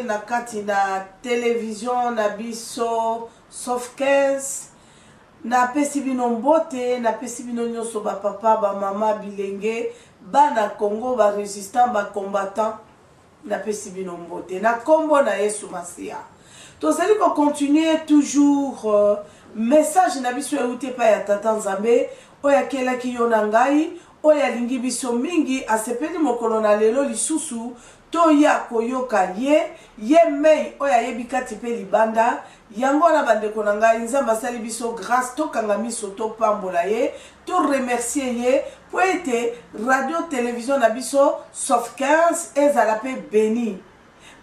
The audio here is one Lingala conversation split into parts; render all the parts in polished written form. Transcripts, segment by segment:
na kati na télévision na biso sauf 15 na pesi bino mbote na pesi bino nyonso ba papa ba mama bilenge bana Congo ba résistant ba combattant na pesi bino mbote na kombo na Yesu Masia. Tozali ko continuer toujours message na biso euté pa ya tata Nzambe oya kela ki yona ngai oya lingi biso mingi asepeli mokolo na lelo lisusu to ya koyoka ye mei oya yebikati pe libanda yango na bandeko na ngai Nzambe asali biso grâce to kanga miso to pambola ye to remercier ye po ete radio télévision na biso sauf 15 ezala pe béni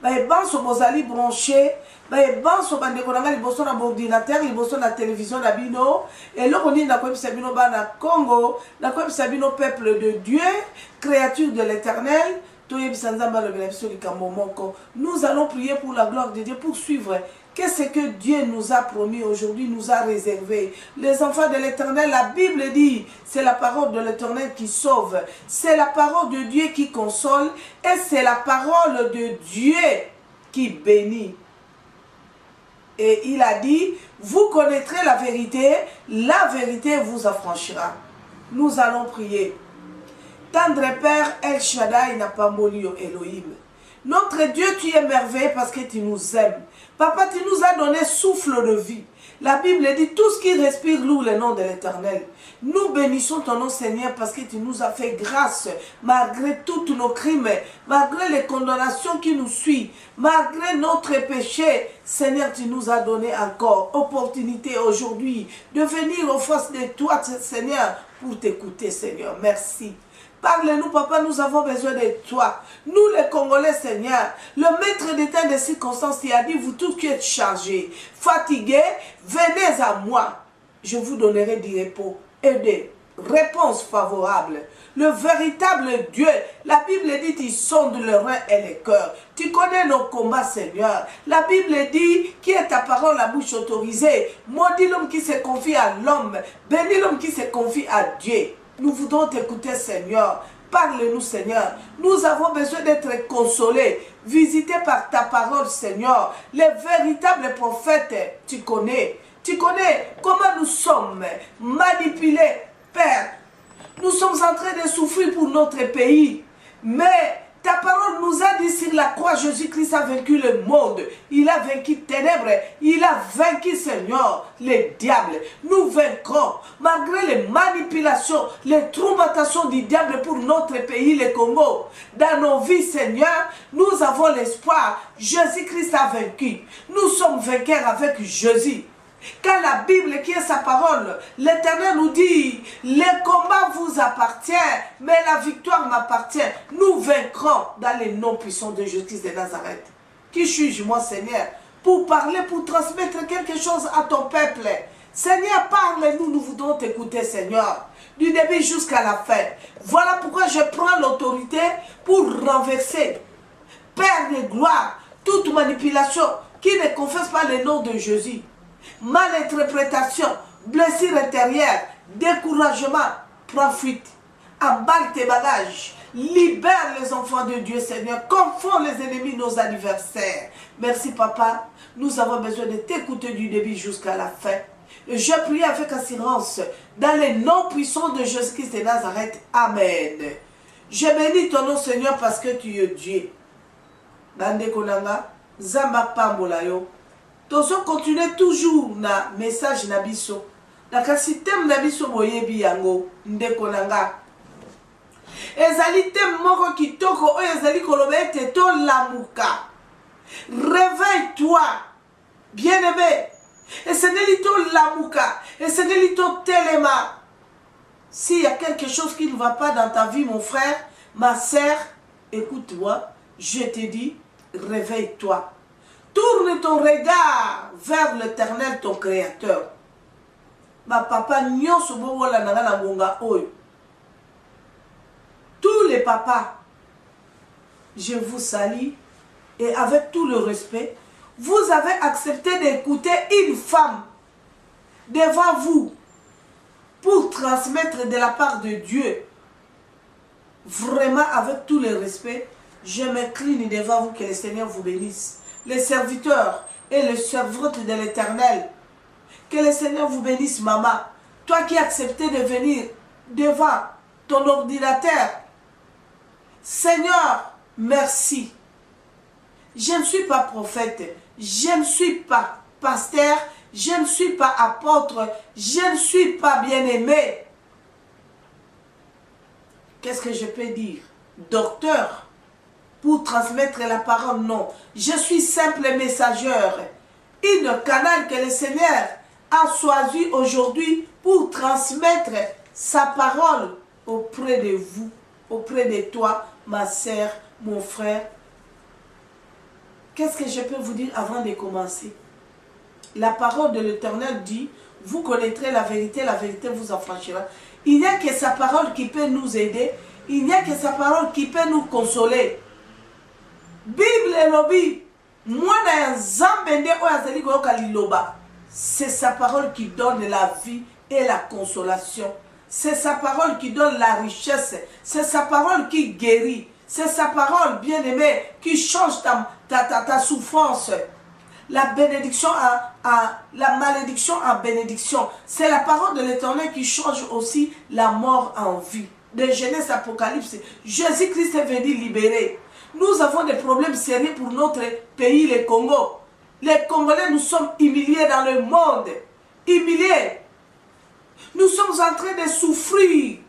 ba banso bozali branché ba banso bandeko na ngai liboso na ordinateur liboso na télévision na bino eloko nini na koyebisa bino bana Congo na koyebisa bino peuple de Dieu créature de l'Éternel. Nous allons prier pour la gloire de Dieu, pour suivre qu'est-ce que Dieu nous a promis aujourd'hui, nous a réservé. Les enfants de l'Éternel, la Bible dit, c'est la parole de l'Éternel qui sauve, c'est la parole de Dieu qui console et c'est la parole de Dieu qui bénit. Et il a dit, vous connaîtrez la vérité vous affranchira. Nous allons prier. Tendre Père, El Shaddai n'a pas moli au Elohim. Notre Dieu, tu es merveilleux parce que tu nous aimes. Papa, tu nous as donné souffle de vie. La Bible dit, tout ce qui respire loue le nom de l'Éternel. Nous bénissons ton nom, Seigneur, parce que tu nous as fait grâce, malgré tous nos crimes, malgré les condamnations qui nous suivent, malgré notre péché. Seigneur, tu nous as donné encore opportunité aujourd'hui de venir aux face de toi, Seigneur, pour t'écouter, Seigneur. Merci. Parle-nous, papa, nous avons besoin de toi. Nous, les Congolais, Seigneur, le maître d'état des circonstances, il a dit, vous tous qui êtes chargés, fatigués, venez à moi. Je vous donnerai du repos et des réponses favorables. Le véritable Dieu, la Bible dit, il sonde le rein et le cœur. Tu connais nos combats, Seigneur. La Bible dit, qui est ta parole, la bouche autorisée. Maudit l'homme qui se confie à l'homme. Bénis l'homme qui se confie à Dieu. Nous voudrons t'écouter, Seigneur. Parle-nous, Seigneur. Nous avons besoin d'être consolés, visités par ta parole, Seigneur. Les véritables prophètes, tu connais. Tu connais comment nous sommes manipulés, Père. Nous sommes en train de souffrir pour notre pays. Mais ta parole nous a dit sur la croix, Jésus-Christ a vaincu le monde. Il a vaincu ténèbres. Il a vaincu, Seigneur, les diables. Nous vaincrons, malgré les manipulations, les tourmentations du diable pour notre pays, le Congo. Dans nos vies, Seigneur, nous avons l'espoir. Jésus-Christ a vaincu. Nous sommes vainqueurs avec Jésus. Car la Bible qui est sa parole, l'Éternel nous dit, le combat vous appartient, mais la victoire m'appartient. Nous vaincrons dans les noms puissants de Jésus-Christ de Nazareth. Qui suis-je, moi, Seigneur, pour parler, pour transmettre quelque chose à ton peuple? Seigneur, parle-nous, nous voudrons t'écouter, Seigneur, du début jusqu'à la fin. Voilà pourquoi je prends l'autorité pour renverser, Père de gloire, toute manipulation qui ne confesse pas le nom de Jésus. Malinterprétation, blessure intérieure, découragement, prends fuite, emballe tes bagages, libère les enfants de Dieu, Seigneur, confond les ennemis, nos adversaires. Merci, Papa, nous avons besoin de t'écouter du début jusqu'à la fin. Et je prie avec assurance, dans les noms puissants de Jésus-Christ de Nazareth. Amen. Je bénis ton nom, Seigneur, parce que tu es Dieu. Bande Konanga, Zamba Pambolayo. Tozo continuer toujours na message na biso. Na kasi thème na biso boyebi yango ndeko nanga. Ezali thème moko kitoko oyo ezali koloba ete to lamuka. Réveille-toi, bien-aimé. Et ce n'est pas lamuka, et ce n'est pas telema. S'il y a quelque chose qui ne va pas dans ta vie, mon frère, ma sœur, écoute-moi, je te dis, réveille-toi. Tourne ton regard vers l'Éternel, ton Créateur. Ma papa, tous les papas, je vous salue et avec tout le respect, vous avez accepté d'écouter une femme devant vous pour transmettre de la part de Dieu. Vraiment, avec tout le respect, je m'incline devant vous, que le Seigneur vous bénisse. les serviteurs et les servantes de l'Éternel. Que le Seigneur vous bénisse, maman. Toi qui as accepté de venir devant ton ordinateur. Seigneur, merci. Je ne suis pas prophète. Je ne suis pas pasteur. Je ne suis pas apôtre. Je ne suis pas bien-aimé. Qu'est-ce que je peux dire? Docteur, pour transmettre la parole, non. Je suis simple messageur. Une canal que le Seigneur a choisi aujourd'hui pour transmettre sa parole auprès de vous, auprès de toi, ma sœur, mon frère. Qu'est-ce que je peux vous dire avant de commencer? La parole de l'Éternel dit, vous connaîtrez la vérité vous affranchira. Il n'y a que sa parole qui peut nous aider, il n'y a que sa parole qui peut nous consoler. Bible et lobby, moi c'est sa parole qui donne la vie et la consolation. C'est sa parole qui donne la richesse. C'est sa parole qui guérit. C'est sa parole, bien-aimée, qui change ta souffrance. La bénédiction la malédiction en bénédiction. C'est la parole de l'Éternel qui change aussi la mort en vie. De Genèse Apocalypse, Jésus-Christ est venu libérer. Nous avons des problèmes sérieux pour notre pays, le Congo. Les Congolais, nous sommes humiliés dans le monde. Humiliés. Nous sommes en train de souffrir.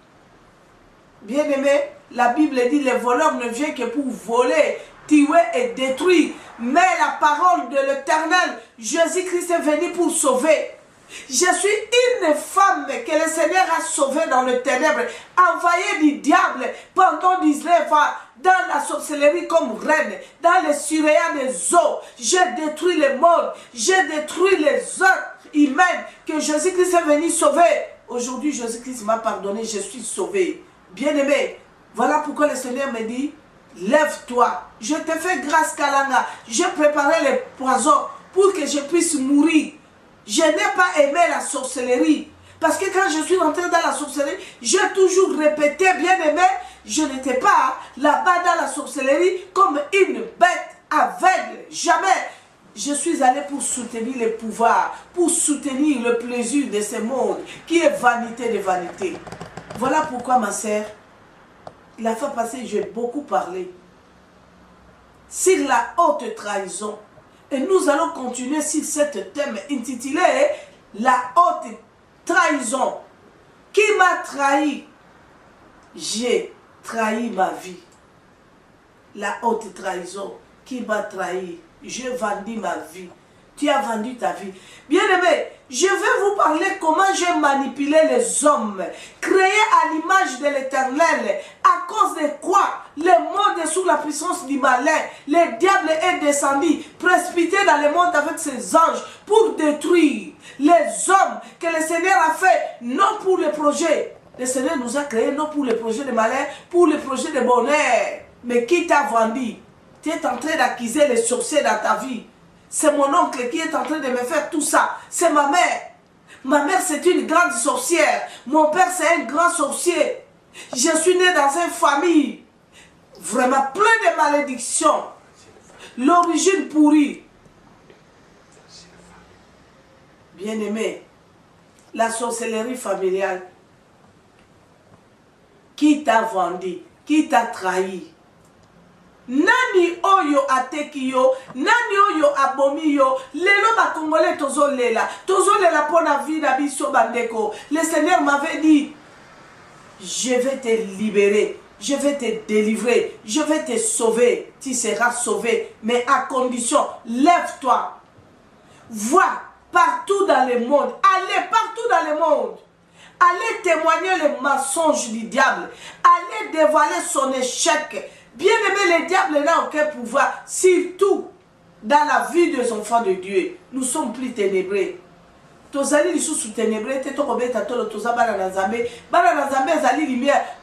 Bien-aimé, la Bible dit, les voleurs ne viennent que pour voler, tuer et détruire. Mais la parole de l'Éternel, Jésus-Christ est venu pour sauver. Je suis une femme que le Seigneur a sauvée dans le ténèbre, envoyée du diable pendant 19 ans, dans la sorcellerie comme reine, dans les surveillants des eaux. J'ai détruit le monde, j'ai détruit les œuvres humaines que Jésus-Christ est venu sauver. Aujourd'hui, Jésus-Christ m'a pardonné, je suis sauvé. Bien-aimé, voilà pourquoi le Seigneur me dit, lève-toi, je te fais grâce Kalanga, j'ai préparé les poisons pour que je puisse mourir. Je n'ai pas aimé la sorcellerie. Parce que quand je suis rentré dans la sorcellerie, j'ai toujours répété, bien aimé, je n'étais pas là-bas dans la sorcellerie comme une bête aveugle. Jamais. Je suis allé pour soutenir le pouvoir, pour soutenir le plaisir de ce monde qui est vanité de vanité. Voilà pourquoi, ma sœur, la fois passée, j'ai beaucoup parlé sur la haute trahison. Et nous allons continuer sur ce thème intitulé « La haute trahison ». Qui m'a trahi? J'ai trahi ma vie. La haute trahison. Qui m'a trahi? J'ai vendu ma vie. Tu as vendu ta vie. Bien-aimé, je vais vous parler comment j'ai manipulé les hommes, créés à l'image de l'Éternel. À cause de quoi le monde est sous la puissance du malin. Le diable est descendu, précipité dans le monde avec ses anges pour détruire les hommes que le Seigneur a fait, non pour le projet. Le Seigneur nous a créés non pour le projet de malin, pour le projet de bonheur. Mais qui t'a vendu? Tu es en train d'accuser les sorciers dans ta vie. C'est mon oncle qui est en train de me faire tout ça. C'est ma mère. Ma mère, c'est une grande sorcière. Mon père, c'est un grand sorcier. Je suis né dans une famille vraiment pleine de malédictions. L'origine pourrie. Bien-aimé, la sorcellerie familiale. Qui t'a vendu? Qui t'a trahi? Nani oyo ateki yo, nani oyo abomi yo, lelo ba Congolais tozo lela pona vie na biso bandeko. Le Seigneur m'avait dit, je vais te libérer, je vais te délivrer, je vais te sauver, tu seras sauvé, mais à condition, lève-toi, vois partout dans le monde, allez partout dans le monde. Allez témoigner le mensonge du diable, allez dévoiler son échec. Bien-aimé, le diable n'a aucun pouvoir, surtout dans la vie des enfants de Dieu. Nous sommes plus ténébrés. Tozali sous ténébrés,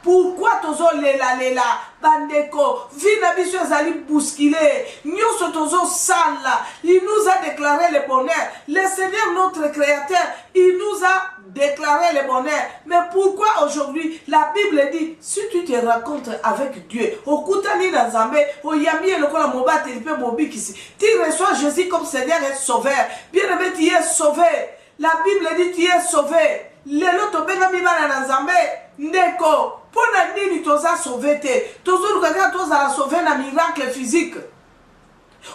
pourquoi tozo lela bandeko, vina biso zali bousculé, nyoso tozo sala, il nous a déclaré le bonheur. Le Seigneur notre créateur, il nous a déclarer le bonheur. Mais pourquoi aujourd'hui la Bible dit, si tu te rencontres avec Dieu, tu reçois Jésus comme Seigneur et Sauveur. Bien aimé, tu es sauvé. La Bible dit, tu es sauvé. Lelo to benga mibana na Nzambe ndeko pona nini toza sauvé te tozuru kaka toza la sauvé na miracle physique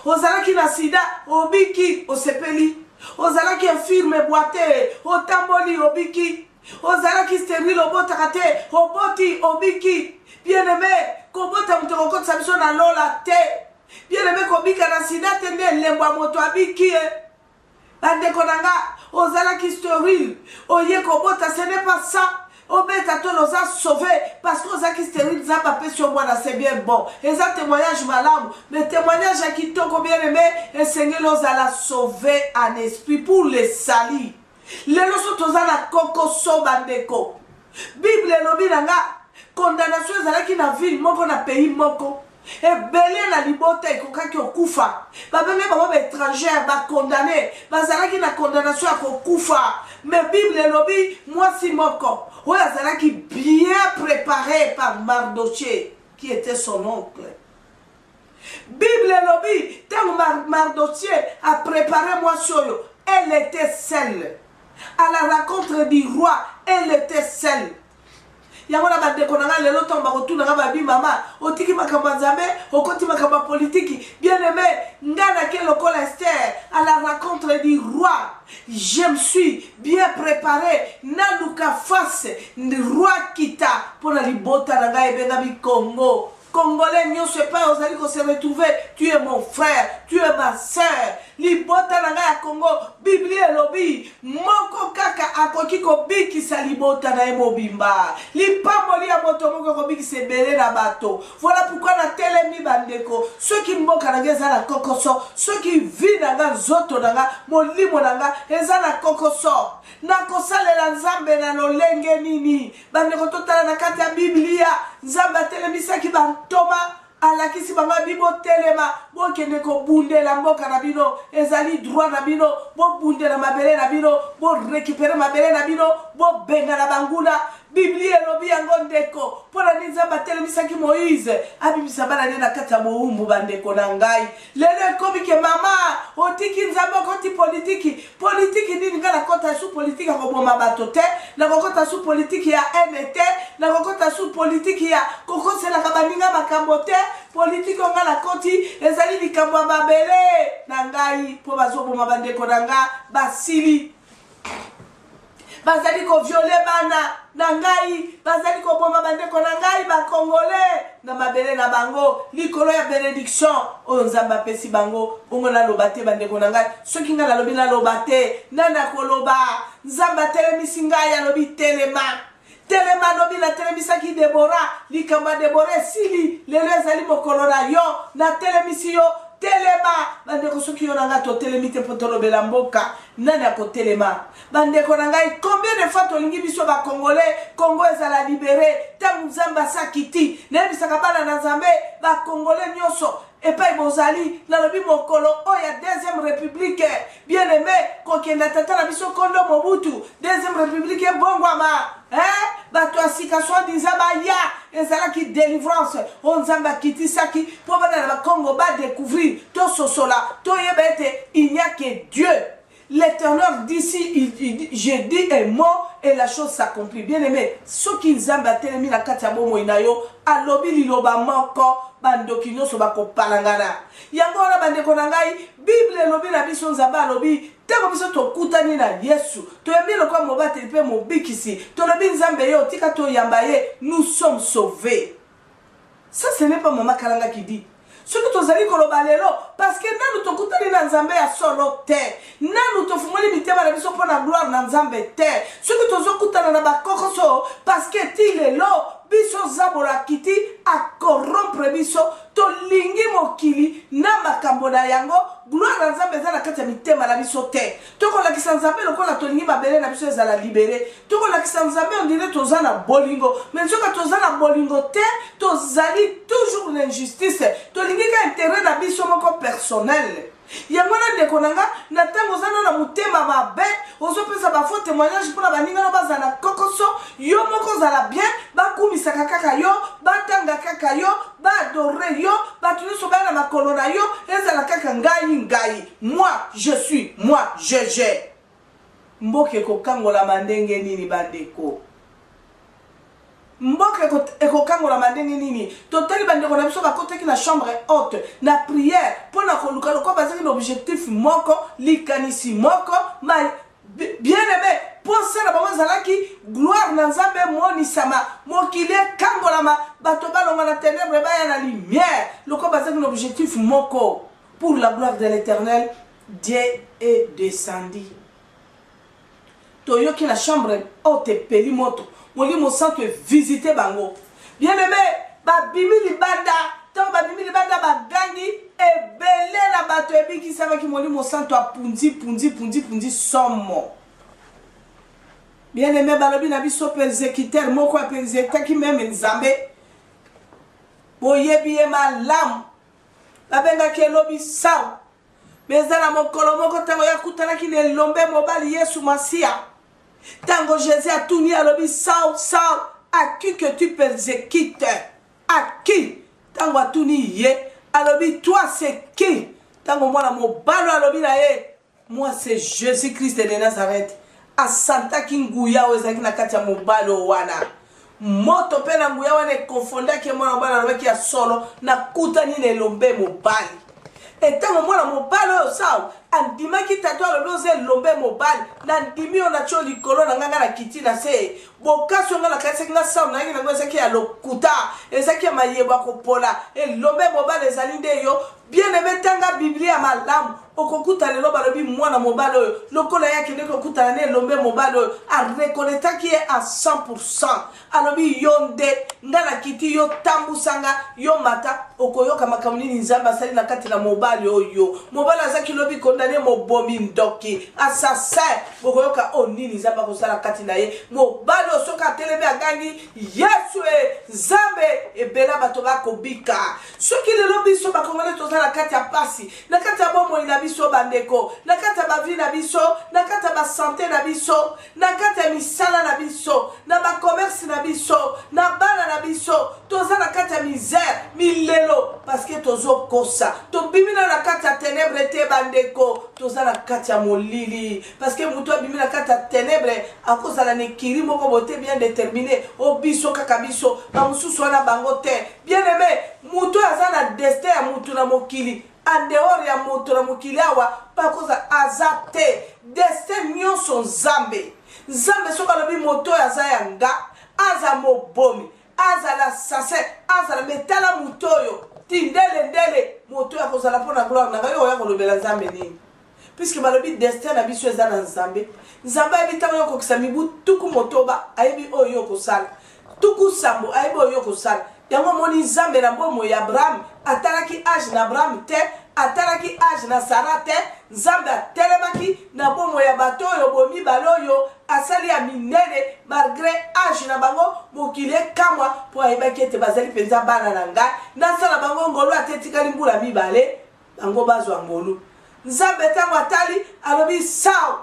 ozalaki na sida obiki osepeli ozalaki infirme boité otamboli obiki ozalaki stérile obotaka te oboti obiki bien aimé kobota muto kokotisa biso na lola te bien aimé kobika na sida te nde lembo moto abiki bandeko nanga ozalaki stérile oye kobota ce n'est pas ça obeta to nous a sauvé parce que ozalaki stérile za papé sur moi là c'est bien bon et ça témoignage malamu mais témoignage à qui toko bien aimé et Seigneur nous a la sauvé en esprit pour les salis les loso tozana koko so bandeko Bible lobi nanga condamnation ezalaki na ville moko na pays moko ebele na libota ekokaki okufa babenge bango baétrangère bakondamné bazalaki na condamnation ya kokufa mais Bible elobi mwasi moko oyo azalaki bien préparé par Mardoché qui était son oncle. Bible elobi ntango Mardoché a préparé mwasi oyo elle était seule à la rencontre du roi elle était seule. Yamona bandeko nanga lelo tomba kotuna nga babi mama otiki makamba nzambe okoti makamba politique bien aimé ngana ke lokola Esther à la rencontre du roi je me suis bien préparé naluka face du roi kita pour la libota nanga ebenga bi Congo Congolais n'y se pas aux alliés qu'on se retrouver tu es mon frère tu es ma sœur libota nanga ya Congo Biblie lobby moko kaka akoki ko biki sa libota na mobimba lipamoli ya moto moko ko biki se belé na bato voilà pourquoi na telemi bandeko ceux qui mboka na ngeza na kokoso ceux qui vivent na nzoto nanga molimo nanga eza na kokoso na kosalela nzambe na lolenge nini bandeko totala na kati ya Biblia nzambe telemisaki bantoma alakisi banga bibo telema bokende ko bundela mboka na bino ezali droit na bino bo bundela mabele na bino bo récupérer mabele na bino bo benga na banguna Biblie elobi yango ndeko pona nzamba telemisaki Moïse abimisa bana ne na kati ya moumbu bandeko na ngai lelo ekomi ke mama otiki nzamba koti politique nini ngala kota su politique ko boma bato te na kokota su politique ya NT na kokota su politique ya kokosela kabaninga makambo te politique ngala koti ezali likambo mabele na ngai po bazoboma bandeko na nga basili bazali ko violer bana na ngai bazali ko bomba bandeko na ngai ba congolais na mabele na bango likolo ya bénédiction o nzamba pesi bango bongo na lobate bandeko na ngai soki nga na lobi na lobate nana koloba nzamba telemisi ngai ya lobi telema lobi na telemisaki Debora likamba Debora sili lelo ezali mokolo na yo na telemisi yo telema bandeko soki yo nanga to telemite potolo belamboka nana ko telema bandeko nanga combien de fois tolingi biso ba congolais Congo ezala libéré tangu nzamba sakiti nebisaka bana na nzambe ba congolais nyoso epai bozali na lobi mokolo oya deuxième république bien aimé kokenda tata na biso kondo Mobutu deuxième république bongwama bato asika soi-disant baya ezalaki délivrance o nzamba kitisaki po bana na Congo ba découvrir to sosola to yeba ete il n'y a que Dieu. L'Éternel d'ici, je dis un mot et la chose s'accomplit. Bien aimé, ceux qui nzamba telemi na kati ya bomo inayo alobi liloba moko bandoki nyonso bako palangana. Yango wana bandeko na ngai Bible lobi na biso nzamba alobi teko biso tokutani na Yesu. Toyebi lokwa mobate pe mobikisi. Tolobi nzambe yo tika to yamba ye, nous sommes sauvés. Ça ce n'est pas Maman Kalanga qui dit. Ce que tu as dit parce que nous te coûtons dans Nzambe à solo terre. Nous te faisons limiter la mission pour la gloire dans Nzambe terre. Ce que tu as coûté dans la kokoso parce que tu es là. Biso zabola kiti a corrompre biso to lingi mokili na makambo na yango gloire na Nzambe za na kati ya mitema na biso te to ko la kisa Nzambe lokola to lingi babele na biso za la libérer to ko la kisa Nzambe on dirait to za na bolingo mais soka to za na bolingo te to zali toujours l'injustice to lingi ka intérêt na biso moko personnel yango na ndeko nanga na ntango oza na motema mabe ozopesa bafaux témoignage mpona baninga no baza na kokoso yo moko ozala bien bakumisaka kaka yo batanga kaka yo baadore yo bato nyonso baya na makolo na yo ezala kaka ngai moi je suis moi je mboka ekokangolama ndenge nini bandeko mboka ekokangolama ndenge nini totali bandeko na biso bakotaki na chambre haute na prière mpona koluka lokwa bazaki na objectif moko likanisi moko bien aimé mposa na bango ezalaki gloire na nzambe emonisama mokili ekangolama bato balonga na ténèbre baya na lumière lokwa bazaki na objectif moko pour la gloire de l'éternel Dieu est descendu toyoki na chambre haute epeli moto Molimo Santo visiter bango. Bien aimé, babimi libanda, tant babimi libanda bagangi et belé na bato ebi ki sava ki Molimo Santo a pundi somo. Bien aimé, balobi na biso persécuteur moko a persécuteur ki même nzambe. Boyebi e malamu. Babenga ke lobi sawa. Mezana mokolo moko tango ya kutana ki ne lombe mobali Yesu Masia. Tango Jésus a tout mis à l'objet, Saul, à qui que tu persécutes? À qui? Tango a tout mis à l'objet, toi c'est qui? Tango moi la mon balo à l'objet, moi c'est Jésus-Christ de Nazareth. A Santa Kinguya ozaki na kati ya mon balo wana. Moto pe na nguya wana konfonda ke mwana balo na ki ya solo na kutani ne lombe mobali. Et tango mwana mobali sawa andimaki tato alobi lombe mobali na ndimi ona tio likolo na nganga na kiti na se bokaso nga na kasi nga sawa na ngina ngozaki ya lokuta ezaki ya mayeba kopola lombe mobali ezali nde yo bien aimé tanga biblia malamu okokuta lelo balobi mwana mobali oyo lokola yake ndeko okuta ne lombe mobali oyo a reconnaître qui est à 100% alobi yonde ngala kiti yo tambusanga yo mata okoyoka makambo nini nzambe asali na kati na mobali oyo mobali azaki lobi condamné mobomi ndoki assassin bokoyoka onini nzambe akosala kati na ye mobali osoka telebe agangi yesu zambe ebela bato bakobika soki lelo biso bakongole toza na kati ya pasi na kati ya bomoi na biso bandeko na kati ya bavi na biso na kati ya basante na biso na kati ya misala na biso na bakomersi na biso na bana na biso toza na kati ya misère milelo parce que tozokosa tobimina na kati ya ténèbre te bandeko toza na kati ya molili parce que mutu abimi na kati ya ténèbre akozala na ekiri moko bote bien déterminé o biso kaka biso bamosusu wana bango te bien aimé mutu aza na destin ya mutu na mokili en dehors ya moto na mokili awa bakoza aza te destin nyonso nzambe soki alobi moto oyo aza ya nga aza mobomi aza la assassin aza la metala moto oyo tindele moto oyo akozala mpo na gloire na ngai oyo ya kolobela nzambe nini puisque balobi destin na biso eza na nzambe ayebi ntango yo okokisa mibu tuku motoba ayebi oyo yo kosala tuku sambo ayebi oyo yo kosala yango moni nzambe na bomoi ya abraham atalaki age na abraham te atalaki age na sara te nzambe atelemaki na bomoi ya bato oyo bomibale oyo asali ya minene malgré age na bango mokili ekamwa mpo ayebaki ete bazali mpenza bana na ngai nasala bango ngolu ate etikali mbula mibale bango bazwa ngolu nzambe ntango atali alobi sawa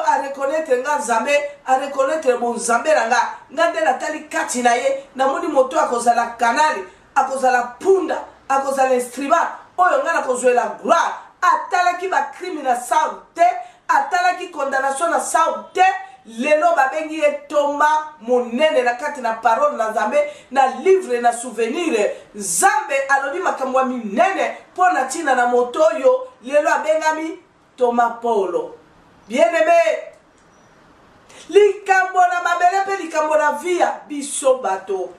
a reconnaître nga nzambe a reconnaître mon nzambe na nga nde natali kati na ye namoni moto akozala kanali akozala punda akozala instrument oyo nga nakozwela gloire atalaki bacrime na saul te atalaki condamnation na saul te lelo babengi etomba monene na kati na parole na nzambe na livre na souvenir nzambe alobi makambo ya minene mpo na ntina na moto oyo lelo abengami Thomas Paulo. Bien aimé, likambo na mabele pe likambo na via biso bato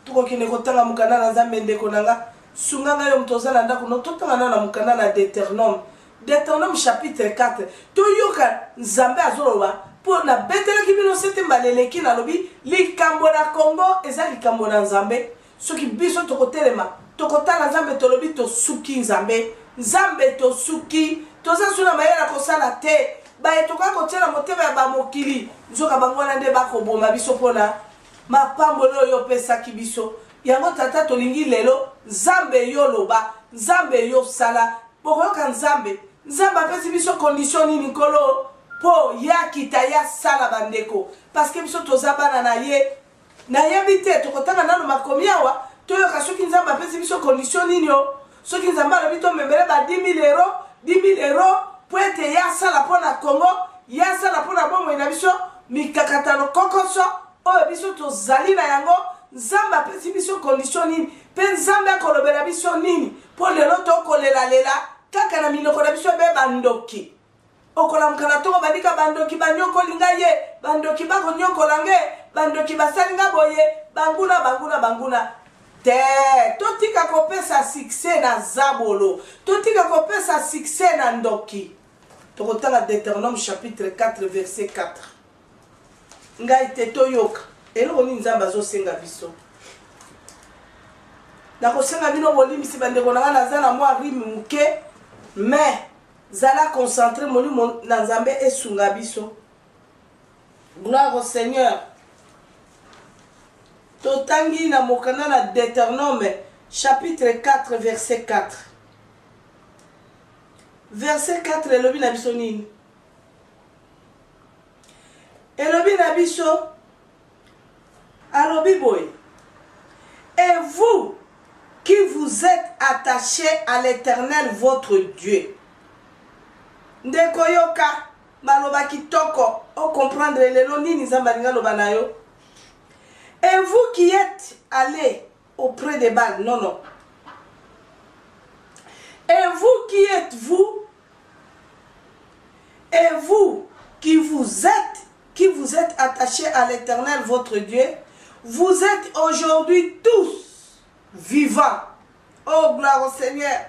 tukokine kotanga mukana na nzambe ndeko nanga sunganga yo mtozala ndako no totanga na mukana na Deutéronome chapitre 4 toyoka nzambe azoloba po na betele kibino sete mbaleleki na lobi likambo na Congo eza likambo na nzambe soki biso tokotelema tokotala nzambe tolobi to suki nzambe to suki toza suna mayela kosala te baetoka kotiela motema ya bamokili nzoka bango wana nde bakoboma biso mpona mapambolo oyo opesaki biso yango tata tolingi lelo nzambe yo loba nzambe yo sala bokoyoka nzambe nzambe apesi biso condition nini nkolo po ya kita ya sala bandeko parce que biso toza bana na ye nayebi te tokotanga nano makomi awa toyoka soki nzambe apesi biso condition nini o soki nzambe alobi tomemele ba 10 000 euros po ete ya sala mpo na Congo ya sala mpo na bomoi na biso mikakatano kokoso oyo biso tozali na yango nzambe apesi biso condition nini mpe nzambe akolobela biso nini mpo lelo tokolelalela kaka na minoko na biso be bandoki okolamuka na ntongo bandika bandoki banyokoli ngai ye bandoki bakonyokola nge bandoki basali nga boye banguna te totika kopesa succès na zabolo totika kopesa succès na ndoki tokotanga Deutéronome chapitre 4 verset 4 ngai te toyoka eloko nini nzambe azosenga biso nakosenga bino bolimisi bandeko na nga naza na mwa rime muke mais zala concentré molimo na nzambe esunga biso. Gloire au Seigneur. Totangi na mokana na Deutéronome chapitre 4 verset 4. Verset 4 elobi na biso nini? Elobi na biso alobi boy. Et vous qui vous êtes attachés à l'Éternel votre Dieu. Ndeko yoka maloba kitoko o comprendre lelo nini nzambe alinga loba na yo. Et vous qui êtes allés auprès des Baals, non. Et vous qui êtes vous, et vous qui vous êtes attachés à l'Éternel votre Dieu, vous êtes aujourd'hui tous vivants. Oh gloire au Seigneur.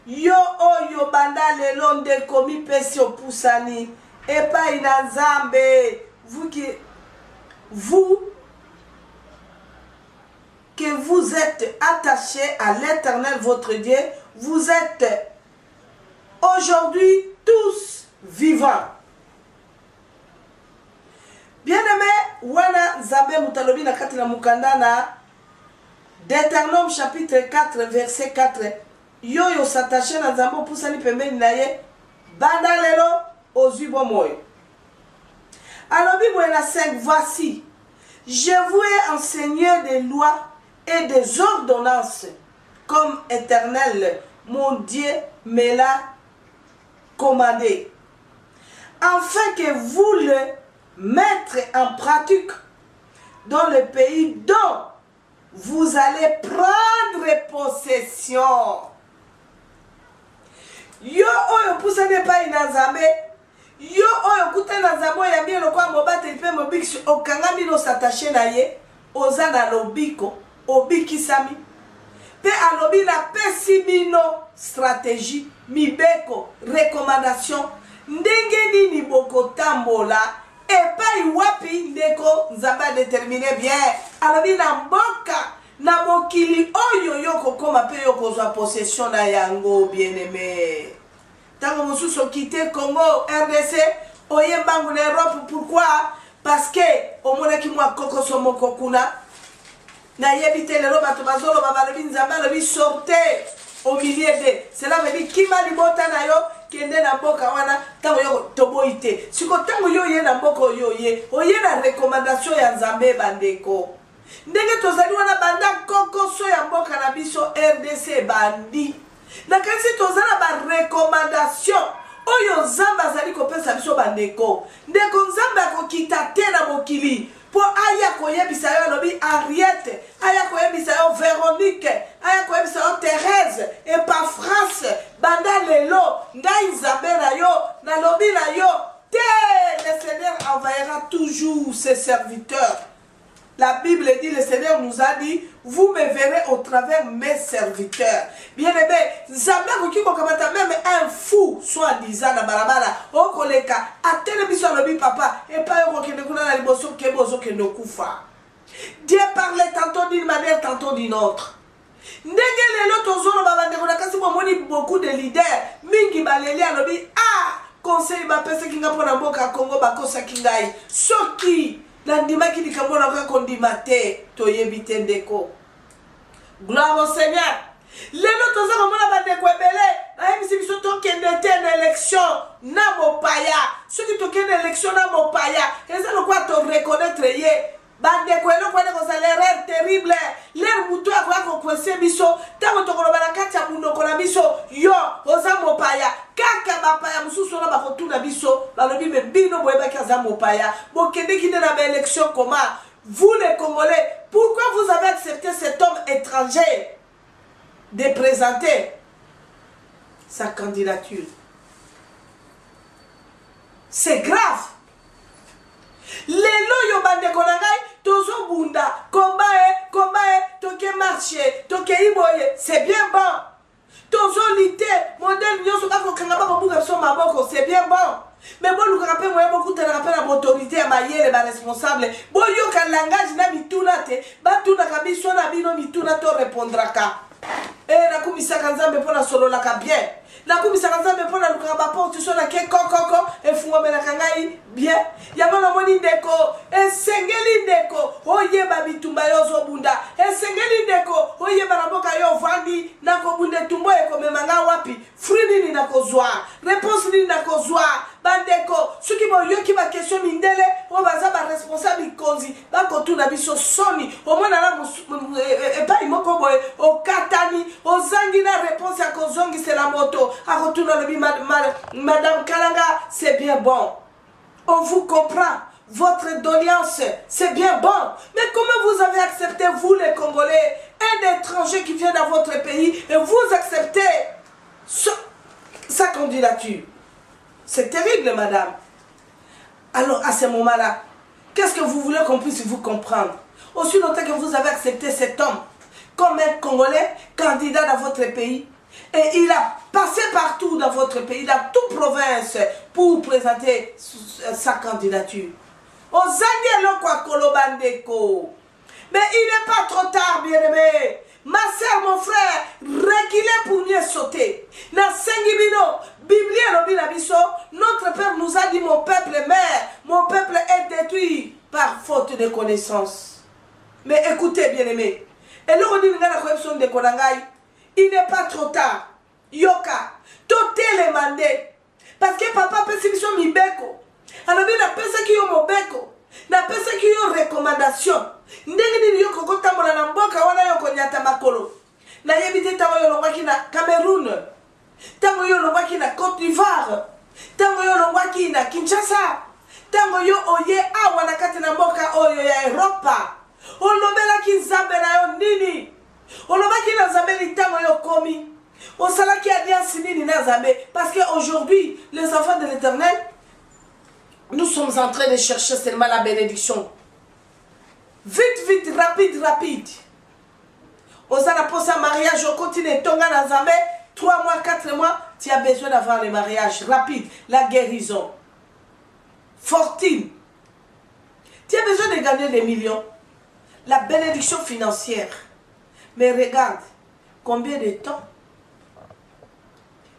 Yo oyo banda lelo ndeko mipesi opusani epai na Nzambe, vous que vous êtes attachés à l'Éternel votre Dieu, vous êtes aujourd'hui tous vivants. Bien-aimé, wana Nzambe mutalobi na kati na mukanda na Deutéronome chapitre 4 verset 4. Yo s'attaché na Nzambe opusani pembeni na ye banda lelo ozwi bomoyo. Alobi boyena 5, voici, je vous ai enseigné des lois et des ordonnances comme Éternel mon Dieu me l'a commandé, afin que vous le mettrez en pratique dans le pays dont vous allez prendre possession. Yo oyo pusane pa ina Nzambe, yo oyo kutana Nzambe ya bien kwa mobate pe mobiksi okangami no s'attacher na ye, oza na lobiko, obiki sami. Pe alobi na pesi bino stratégie, mibeko, recommandation, ndenge nini boko tambola, epai wapi ndeko Nzambe a déterminé bien. Alobi na mboka, na mokili oyo yoko koma pe yoko zwa possession na yango bien-aimé. Tango mosusu quitter Congo, RDC, oye mbangu na Europe, pourquoi? Parce que omonaki mwa koko somoko kuna na yebite lelo bato bazolo babalobi Nzambe alobi sortez au milieu de. Cela veut dire kima libota na yo kende na mboka wana tango yo toboite. Siko tango yo ye na mboka yo ye, oye na recommandation ya Nzambe bandeko. Ndenge tozali wana banda koko so ya mboka na biso RDC bandi. Na kasi tozala ba recommandation oyo Nzambe azali kopesa biso bandeko. Ndeko Nzambe akokita te na mokili po aya koyebisa yo lobi Henriette, aya koyebisa yo Véronique, aya koyebisa yo Thérèse et pas France banda lelo ngai Nzambe na yo na lobi na yo te. Le Seigneur enverra toujours ses serviteurs. La Bible dit, le Seigneur nous a dit, vous me verrez au travers mes serviteurs. Bien-aimé, Nzambe kokiko kamata même un fou soit disant na barabara okoleka atele biso lobi papa et pas okende kuna na liboso kebozo kendo kufa. Dieu parle tantôt d'une manière tantôt d'une autre. Ndenge lelo tozolo babandeko na kasi bomoni beaucoup de leaders mingi baleli alobi conseil ba pesa kinga pona mboka Congo bakosa kingai soki Landima qui dit qu'on a condimate, toyebite ndeko. Gloire au Seigneur. Les autres ont dit qu'on a ayebisi biso tokende te na élection na mopaya soki tokende na élection na mopaya eza lokola toreconnaître ye bandeko eloko wana kozala l'erreur terrible lere mutu akoya kokwese biso ntango tokoloba na kati ya munoko na biso yo oza mopaya kaka bapaya mosusu wana bakotuna biso balobi me bino boyebaki aza mopaya bokendeki nde na baélection koma vous les Congolais pourquoi vous avez accepté cet homme étranger de présenter sa candidature? C'est grave. Lelo yo bandeko na ngai tozo bunda komba toke marché toke iboye c'est bien bon. Tozo lité modèle nyoso bako kanga bako buka so maboko c'est bien bon. Mais bon luka pe moye beaucoup te rappel à l'autorité à mayele ba responsable. Bo yo ka langage na mituna te ba tuna kabiso na bino mituna to répondra. Na kumisaka nzambe pona solo la ka bien. Na kumisaka nzambe pona luka ba porte so na ke kokoko e fungomela kangai bien. Yango na moni ndeko esengeli ndeko oyeba bitumba yozo bunda. Esengeli ndeko oyeba na boka yo vandi na ko bunde tumbo e ko memanga wapi. Fruit nini na kozwa. Réponse nini na kozwa. Bandeko soki bo yoki ba question mindele o baza ba responsable konzi ba ko tuna biso soni au moins na e pa imoko boy o katani o zangi na réponse ya kozongi c'est la moto a retourner le madame Kalanga c'est bien bon on vous comprend votre doléance c'est bien bon mais comment vous avez accepté vous les Congolais un étranger qui vient dans votre pays et vous acceptez sa candidature? C'est terrible, madame. Alors, à ce moment-là, qu'est-ce que vous voulez qu'on puisse vous comprendre? Aussi longtemps que vous avez accepté cet homme comme un Congolais, candidat dans votre pays, et il a passé partout dans votre pays, dans toute province, pour présenter sa candidature. Mais il n'est pas trop tard, bien-aimé. Ma soeur, mon frère, reculez pour mieux sauter. Na sengibino, Bible notre Père nous a dit mon peuple meurt, mon peuple est détruit par faute de connaissance. Mais écoutez, bien-aimés, et le redit la corruption de Konangai, il n'est pas trop tard. Yoka, toté les mandés. Parce que papa peut s'y mi beko. Alors il a pensé qu'il y a mon beko. Na pesa ki yo recommandation ndenge ni yo kokota mola na mboka wana yo konyata makolo na yebite tango yo longwaki na Cameroun tango yo longwaki na Côte d'Ivoire tango yo longwaki na Kinshasa tango yo oye awa na kati na mboka oyo ya Europa olobela ki nzambe na yo nini olobaki na nzambe ni tango yo komi osalaki alliance nini na nzambe parce que aujourd'hui les enfants de l'Éternel nous sommes en train de chercher seulement la bénédiction. Vite, vite, rapide, rapide. Aux pour un mariage, au continent, Tonga Nazamé, 3 mois, 4 mois, tu as besoin d'avoir le mariage rapide, la guérison. Fortune. Tu as besoin de gagner des millions. La bénédiction financière. Mais regarde, combien de temps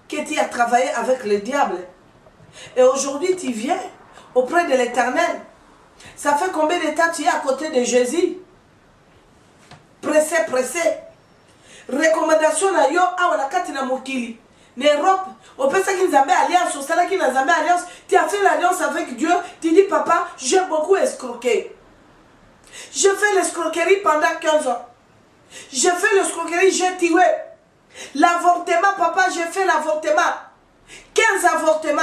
que tu as travaillé avec le diable. Et aujourd'hui, tu viens auprès de l'Éternel. Ça fait combien de temps tu es à côté de Jésus? Pressé, pressé. Recommandation na yo awa na kati na mokili. L'Europe, au peut ça qu'ils avaient alliance, au salaire qu'ils avaient alliance, tu as fait l'alliance avec Dieu, tu dis papa, j'ai beaucoup escroqué. J'ai fait l'escroquerie pendant 15 ans. J'ai fait l'escroquerie, j'ai tué. L'avortement, papa, j'ai fait l'avortement. 15 avortements.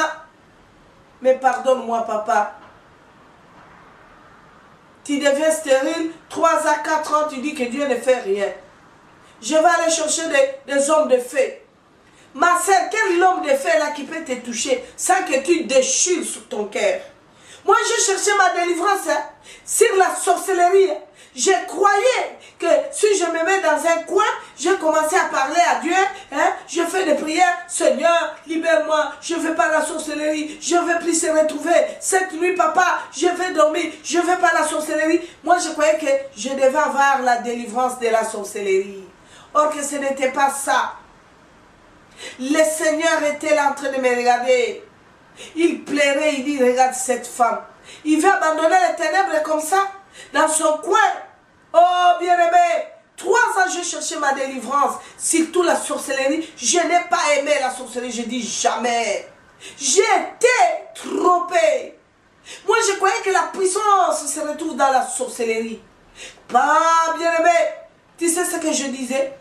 Mais pardonne-moi, papa. Tu deviens stérile, 3 à 4 ans, tu dis que Dieu ne fait rien. Je vais aller chercher des hommes de fée. Ma sœur, quel homme de fée là qui peut te toucher sans que tu déchires sur ton cœur? Moi, je cherchais ma délivrance sur la sorcellerie. Je croyais que si je me mets dans un coin, je commençais à parler à Dieu, je fais des prières, Seigneur, libère-moi, je ne veux pas la sorcellerie, je ne veux plus se retrouver. Cette nuit, papa, je vais dormir, je ne veux pas la sorcellerie. Moi, je croyais que je devais avoir la délivrance de la sorcellerie. Or que ce n'était pas ça. Le Seigneur était là en train de me regarder. Il plairait, il dit, regarde cette femme. Il veut abandonner les ténèbres comme ça, dans son coin. Oh, bien-aimé, 3 ans, je cherchais ma délivrance. Surtout la sorcellerie. Je n'ai pas aimé la sorcellerie. Je dis jamais. J'ai été trompé. Moi, je croyais que la puissance se retrouve dans la sorcellerie. Pas bien aimé. Tu sais ce que je disais?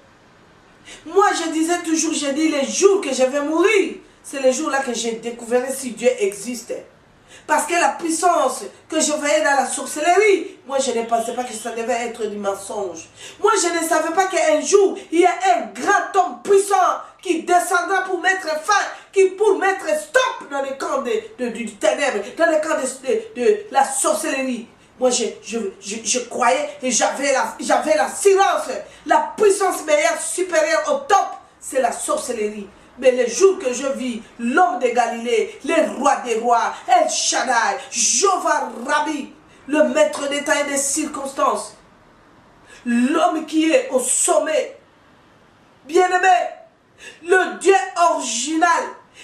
Moi, je disais toujours, je dis les jours que je vais mourir. C'est les jours-là que j'ai découvert si Dieu existe. Parce que la puissance que je voyais dans la sorcellerie, moi je ne pensais pas que ça devait être du mensonge. Moi je ne savais pas qu'un jour, il y a un grand homme puissant qui descendra pour mettre fin, pour mettre stop dans le camp du ténèbre, dans le camp de la sorcellerie. Moi je croyais et j'avais la silence, la puissance meilleure, supérieure au top, c'est la sorcellerie. Mais les jours que je vis, l'homme de Galilée, le roi des rois, El Shaddai, Jéhovah Rabbi, le maître des temps et des circonstances, l'homme qui est au sommet, bien-aimé, le Dieu original.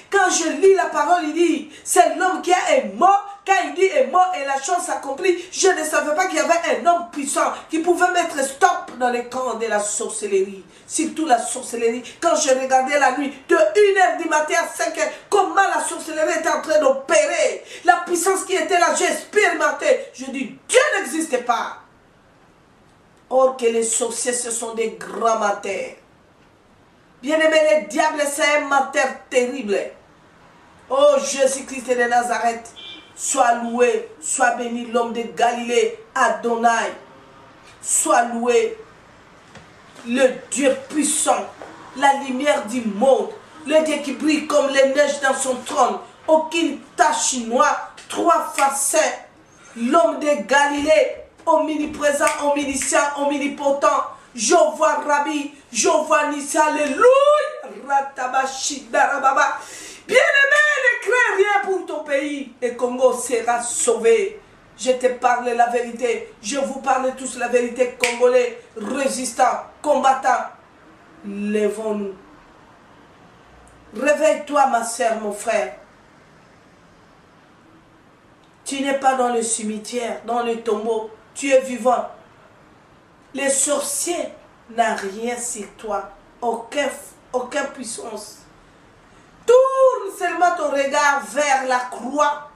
Quand je lis la parole, il dit, c'est l'homme qui est mort. Quand il dit est mort et la chose s'accomplit, je ne savais pas qu'il y avait un homme puissant qui pouvait mettre stop dans les camps de la sorcellerie. Surtout la sorcellerie. Quand je regardais la nuit, de 1h du matin à 5h, comment la sorcellerie était en train d'opérer. La puissance qui était là, j'ai expérimenté. Je dis, Dieu n'existe pas. Or que les sorciers, ce sont des grands menteurs. Bien-aimé, les diables, c'est un menteur terrible. Oh Jésus-Christ de Nazareth. Sois loué, sois béni l'homme de Galilée, Adonai. Sois loué, le Dieu puissant, la lumière du monde, le Dieu qui brille comme les neiges dans son trône, aucune tache noire, 3 fois saint, l'homme de Galilée, omniprésent, omniscient, omnipotent, Jéhovah Rabbi, Jéhovah Nissi, alléluia, Ratabashidarababa. Bien-aimé, ne crains rien pour ton pays. Le Congo sera sauvé. Je te parle la vérité. Je vous parle tous la vérité. Congolais, résistants, combattants. Lèvons-nous. Réveille-toi, ma soeur, mon frère. Tu n'es pas dans le cimetière, dans le tombeau. Tu es vivant. Les sorciers n'ont rien sur toi. Aucune puissance. Tourne seulement ton regard vers la croix.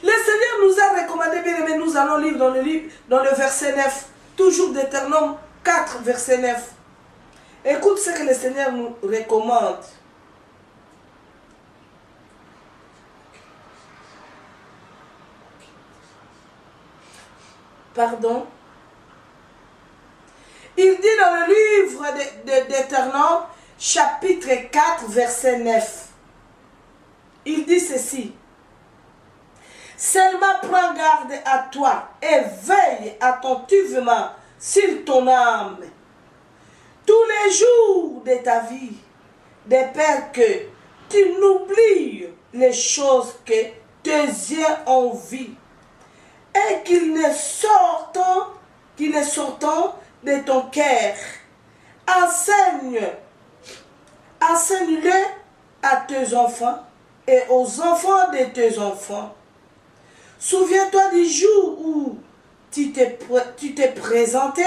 Le Seigneur nous a recommandé, bien aimé, nous allons lire dans le verset 9, toujours Deutéronome 4, verset 9. Écoute ce que le Seigneur nous recommande. Pardon. Il dit dans le livre de Deutéronome, chapitre 4, verset 9. Il dit ceci. Seulement prends garde à toi et veille attentivement sur ton âme tous les jours de ta vie, de peur que tu n'oublies les choses que tes yeux ont vues et qu'ils ne sortent de ton cœur. Enseigne-le à tes enfants et aux enfants de tes enfants. Souviens-toi du jour où tu t'es présenté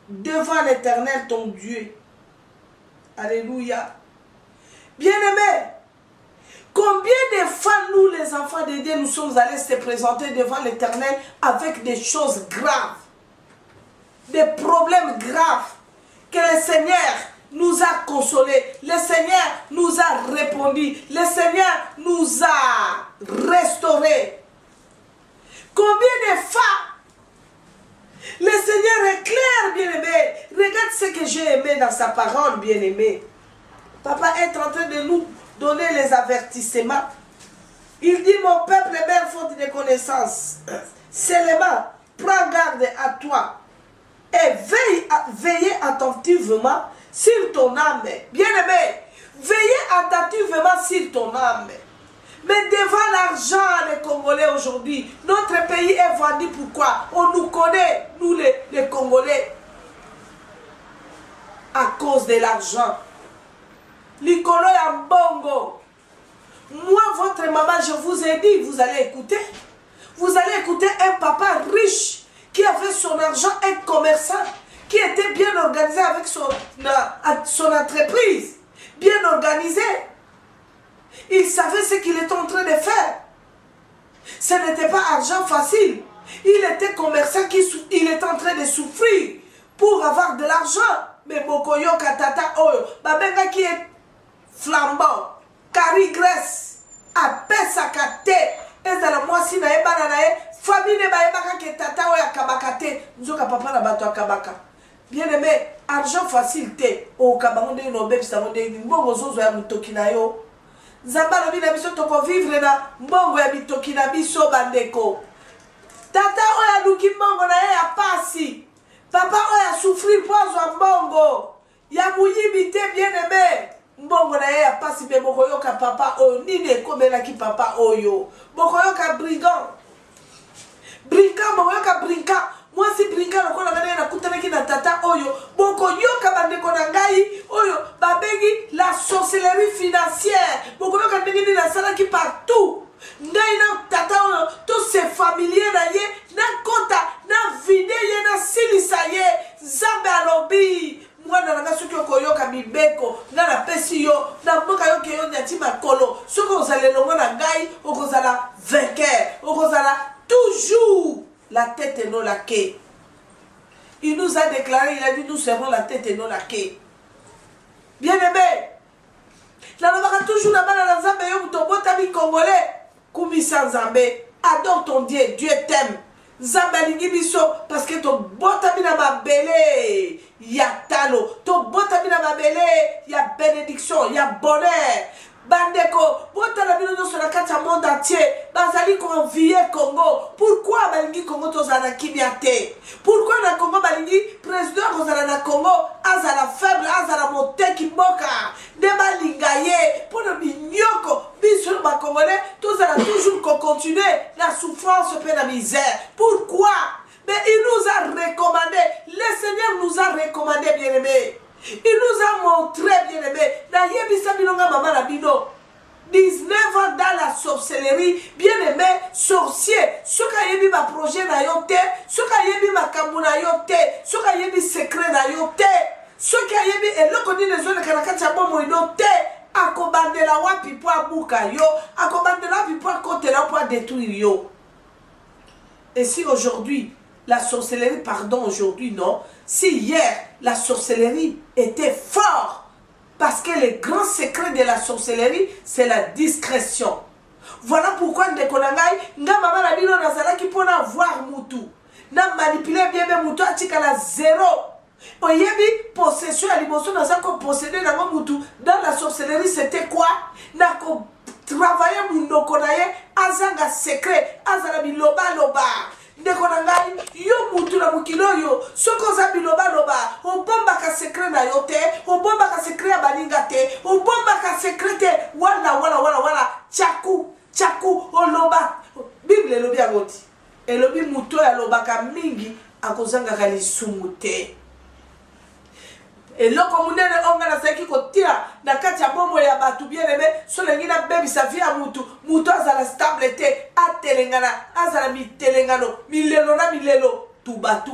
devant l'Éternel ton Dieu. Alléluia. Bien-aimés, combien de fois nous les enfants de Dieu nous sommes allés se présenter devant l'Éternel avec des choses graves, des problèmes graves que le Seigneur nous a consolés, le Seigneur nous a répondu, le Seigneur nous a restaurés. Combien de fois le Seigneur est clair, bien-aimé. Regarde ce que j'ai aimé dans sa parole, bien-aimé. Papa est en train de nous donner les avertissements. Il dit, mon peuple est bien faute de connaissance. Seulement, prends garde à toi et veille attentivement sur ton âme. Bien-aimé, veillez attentivement sur ton âme. Mais devant l'argent, les Congolais aujourd'hui, notre pays est vendu. Pourquoi? On nous connaît, nous les Congolais, à cause de l'argent. L'icolo est en bongo. Moi, votre maman, je vous ai dit, vous allez écouter. Vous allez écouter un papa riche qui avait son argent, un commerçant, qui était bien organisé avec son entreprise, bien organisé. Il savait ce qu'il était en train de faire. Ce n'était pas argent facile. Il était commerçant, il était en train de souffrir pour avoir de l'argent. Mais Bokoyo Katata Oyo, Babenga qui est flambant, Kari Grèce, Apesa Kate, et dans la moisi na ebana na e, famille ne baebaka ke tata Oya Kabakate, Nzoka papa na bato Kabaka. Bien aimé, argent facile te, o Kabango de no bebisa mo de mbongo zozo ya mutoki na yo. Zamba lobi na biso toko vivre na mbongo ya bitoki na biso bandeko. Tata oya luki mbongo na ye ya pasi. Papa oya souffrir pozo mbongo. Ya muyibi te bien aimé. Mbongo na ye ya pasi be bokoyoka papa oyo. Nini ekomela ki papa oyo. Bokoyoka brigand. Brigand bokoyoka brigand. Moi si brigand lokola ngana na kutanaki na tata oyo. Bokoyoka bandeko na ngai oyo. Babengi la sorcellerie financière. Bokoyoka ndenge ni la salaki partout. Ngai na tata oyo. Tous ces familiers na ye. Na kota. Na vide ye na silisa ye. Zambe alobi. Mwana nanga soki okoyoka mibeko. Na na pesi yo. Na mboka yo ke yo nyati makolo. Soki ozale longo na ngai. Okozala vainqueur. Okozala toujours la tête et non la queue. Il nous a déclaré, il a dit nous serons la tête et non la queue. Bien aimé. La lobaka toujours la bana na Nzambe yo mutobotami congolais. Kumisa Nzambe. Adore ton Dieu. Dieu t'aime. Nzambe alingi biso parce que ton botami na mabele ya talo. Ton botami na mabele ya bénédiction, ya bonheur. Bandeko, botala bino no sona kata monde entier. Bazali convier Congo. Pourquoi balingi Congo tozana kibiate? Pourquoi na Congo balingi président kozala na Congo azala faible, azala moteki mboka. Ne balingaye pour le mignoko. Biso ba congolais tozala toujours qu'on continue la souffrance et la misère. Pourquoi? Mais il nous a recommandé, le Seigneur nous a recommandé, bien-aimé. Il nous a montré, bien-aimé, na yebisa bilonga mama na bino. 19 ans dans la sorcellerie, bien-aimé, sorcier. Soka yebi ma projet na yote, soka yebi ma kambu na yote, soka yebi secret na yote, soka yebi eloko ni nezone kanakati ya bomo inote. Akobandela wapi po abuka yo, akobandela wapi po akotela po détruire yo. Et si aujourd'hui, la sorcellerie, pardon, aujourd'hui non, si hier, la sorcellerie était forte, parce que le grand secret de la sorcellerie, c'est la discrétion. Voilà pourquoi Ndekonangai, nga mama na bino nazala ki pona voir mutu. Na manipuler bien bien mutu atika la zéro. Oyebi possession à l'émotion dans un ko posséder dans mutu. Dans la sorcellerie, c'était quoi? Na ko travailler munoko na ye azanga secret, azala biloba loba. Ndekonangai, yo mutu na mukilo yo, soko za biloba loba, obomba ka secret na yo te, obomba ka secret ya baninga te, obomba ka secret te, wala, chaku, oloba. Bible elobi agoti. Elobi mutu ya loba ka mingi, akozanga ka lisumu te. Eloko munene onga na saki kotira na kati ya bomo ya batu bien aimé solengi na bebi sa vie ya mutu azala stable te atelengana azala mitelengano milelo na milelo tuba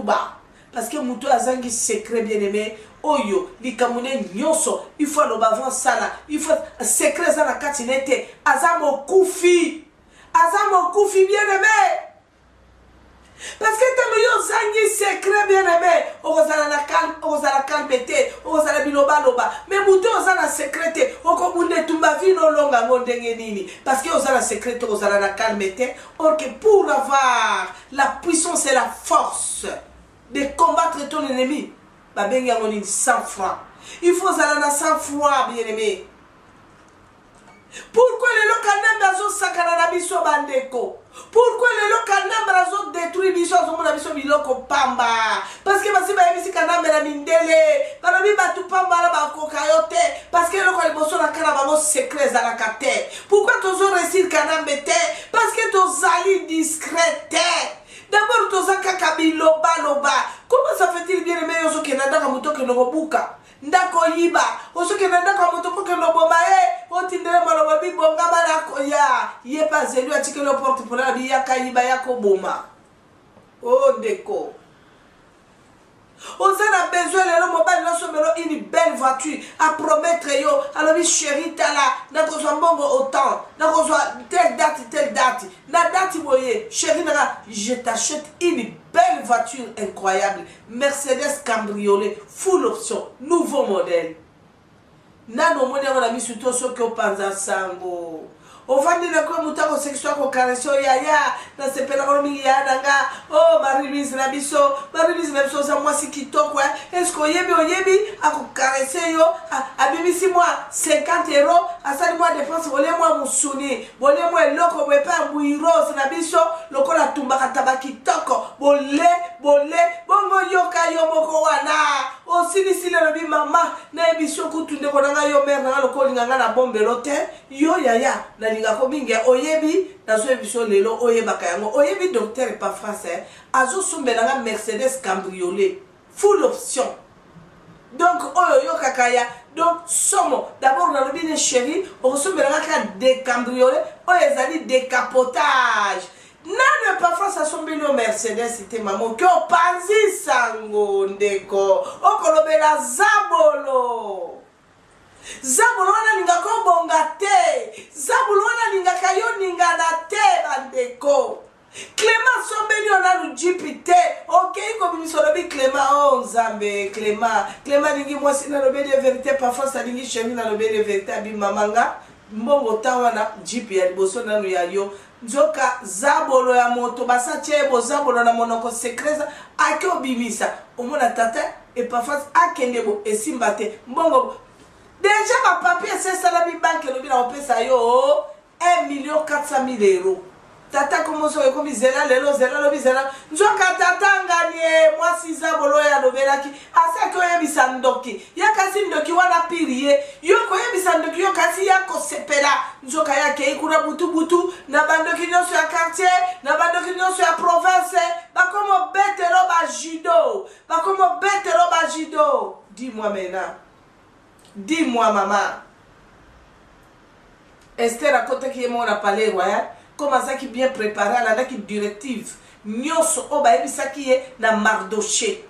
parce que mutu azangi secret bien aimé oyo likamune nyoso il faut lo bavant sala il faut secret za na kati nete azamo kufi bien aimé. Parce que tant que zangi secret bien aimé, ozala calmete, ozala biloba loba, mais muto ozala secret, okomunde tumba vino longa mondenge nini. Parce que ozala secret, ozala calmete, or que pour avoir la puissance et la force de combattre ton ennemi, ba benga ngoni 100 francs. Il faut ozala 100 francs bien aimé. Pourquoi les lokanamba zo sakana na biso bandeko? Pourquoi les lokanamba zo détruire biso zo mona biso biloko pamba? Parce que basi ba yebisi kanamba na mindele, bana bi batu pamba la ba kokayote, parce que loko liboso na kana bango secret za la kate. Pourquoi tozo réussir kanamba te? Parce que tozali discret. D'abord tozaka kabiloba loba. Comment ça fait-il bien aimé yozo kenanda ka mutoke no bobuka? Ndako yiba osoke ndako moto poke no bomba otindele maloba bi bonga bana ko ya ye pas zelu atike le porte pour la bi yaka yiba yako boma oh ndeko On a besoin de mobile, une belle voiture à promettre yo. Alors oui chérie tala, n'a besoin bongo autant, n'a besoin telle date, na date voyez, chérie nana, je t'achète une belle voiture incroyable, Mercedes cabriolet, full option, nouveau modèle. Nano modèle on a mis surtout ce que panza sango. On va dire que nous avons sexuel qu'on caresse yaya dans ces pédagogies yadanga oh Marie-Louise Nabiso ça moi si qui toque quoi est-ce qu'on yebi à caresser yo à bimisi moi 50 € à ça moi dépense volez moi musuni volez moi loko moi pas muiros Nabiso loko la tumba tabaki toko bolé bongo yoka yo moko wana aussi ni si le mama na ebiso kutunde ko nga yo mère na loko linganga na bombe lote yo yaya na ngako mingi oyebi nazo ebiso lelo oyebaka yango oyebi docteur pas français azo sombelanga Mercedes cabriolet full option donc oyo kakaya donc somo d'abord na lobine chérie on sombelanga ka de cabriolet oyezali décapotage nane pas France sombeli au Mercedes c'était maman que panzi sango ndeko okolobela zabolo Zabolo wana ninga ko bonga te. Zabolo wana ninga kayo ninga na te bandeko. Clément sombeli ona lu jipite. OK ko bimisolobi Clément oh Nzambe Clément ningi moi sina lobe de vérité parfois ça ningi chemi na lobe de vérité abi mamanga. Mbongo tawa na jipi ya liboso nanu ya yo. Nzoka zabolo ya moto basa chebo zabolo na monoko secrète ake obimisa. Omona tata et parfois akendebo esimbate. Mbongo déjà ma papier c'est ça la banque le bien on peut ça yo 1 400 000 €. Tata commence comme zela lelo zela lo bizela njoka tata nganie moi siza bolo ya lobelaki asa ko yebisa ndoki ya kasi ndoki wana pirie yo ko yebisa ndoki yo kasi ya ko sepela njoka yake ikura butu na bandoki nyonso ya quartier na bandoki nyonso ya province bakomo betelo ba judo dis-moi maintenant. Dis-moi, maman. Esther a côté qui est mon appelé, comment ça qui bien préparé, elle a qui directive. Nyos oba ebisa qui est na Mardoché.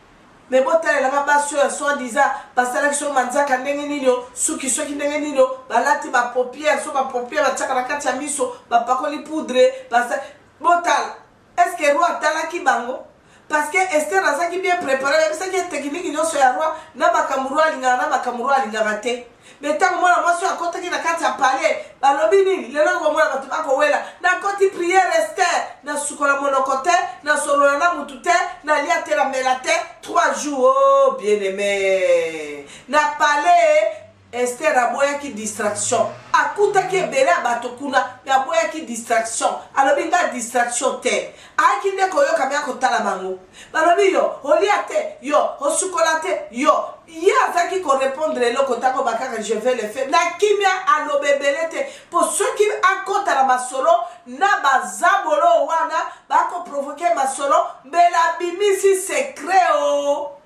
Mais bon, elle a pas soit disant, parce que la question manza kandenge nino, suki soki ndenge nino, balati ba paupière, so ba paupière, ba tchaka la katia miso, ba pakoli poudre, parce bon est-ce que roi tala ki bango? Parce que Esther a ça qui bien préparé, même ça qui est technique, ils ont sur la roi, n'a pas kamurua linga raté. Mais tant que moi, je suis à côté qui n'a qu'à parler, bah l'obini, le long moi, tu vas courir là, n'a côté prière Esther, n'a soukola monocoté, n'a solona mutute, n'a liate la melate, 3 jours, oh bien aimé, n'a parlé. Esther a boya qui distraction. Akuta qui est belé à batokuna, ya boya qui distraction. Alors binga distraction te. A qui ne koyo kamia kotala bango. Balobi yo, oliate yo, osukolate yo. Ya za qui correspondre le kotako bakaka je vais le faire. Na kimia alobebelete pour ceux qui akota la masolo na bazabolo wana bako provoquer masolo mais la bimisi secret oh.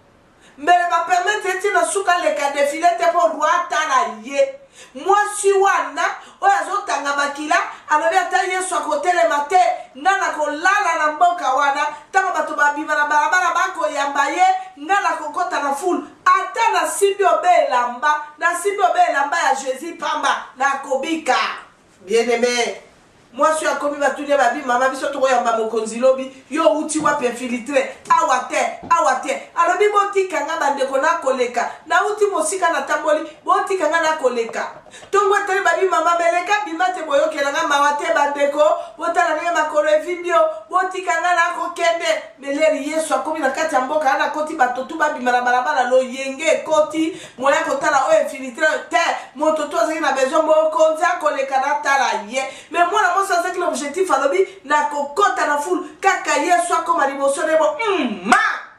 Mais va permettre de souka les cas défilé pour roi talaye. Moi si wana oyazo tanga makila alobi ataye so côté le matin ngana ko lala na mboka wana tanga bato babima na barabara bako yambaye ngana kokota na foule ata na simbi obelamba ya Jésus pamba na kobika bien aimé. Moi je suis à commis batouné babi maman biso to yamba mokonzi lobi yo uti wa pe filtré awate alobi boti kanga bande kona koleka na uti mosika na tamboli boti kanga na koleka tongo tele babi mama beleka bimate boyo kelanga mawate bandeko botala ne makolo video boti kanga na kokende meleri yesu akomi na kati mboka ana koti batotu babi barabara lo yenge koti moya kotala o infiltré te mototo azaki na besoin mokonza koleka na tala ye mais moi ça c'est l'objectif à l'objet na kokota na foule kaka yesu akoma liboso nebo ma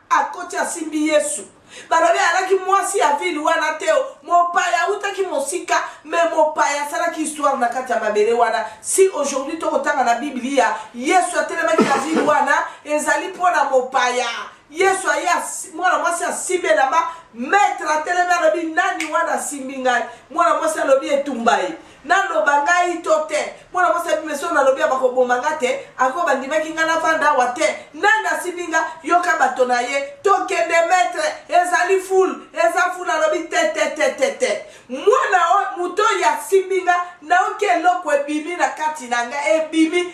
akoti asimbi yesu balobi alaki mwasi ya ville wana teo mopaya utaki mosika mais mopaya salaki histoire na kati ya mabele wana si aujourd'hui tokotanga na biblia yesu atelemaki na ville wana ezali mpona mopaya yesu aya mwana mwasi asimbi elamba maître atelemi alobi nani wana asimbi ngai mwana mwasi alobi etumba ye naloba ngai to te mwana mwasi bimeso nalobi bakoboma nga te ako bandimaki nga nafanda awa te nani asimbi nga yoka bato na ye tokende maître ezali ful eza ful alobi te mwana moto oyo asimbi nga naoki eloko ebimi na kati na nga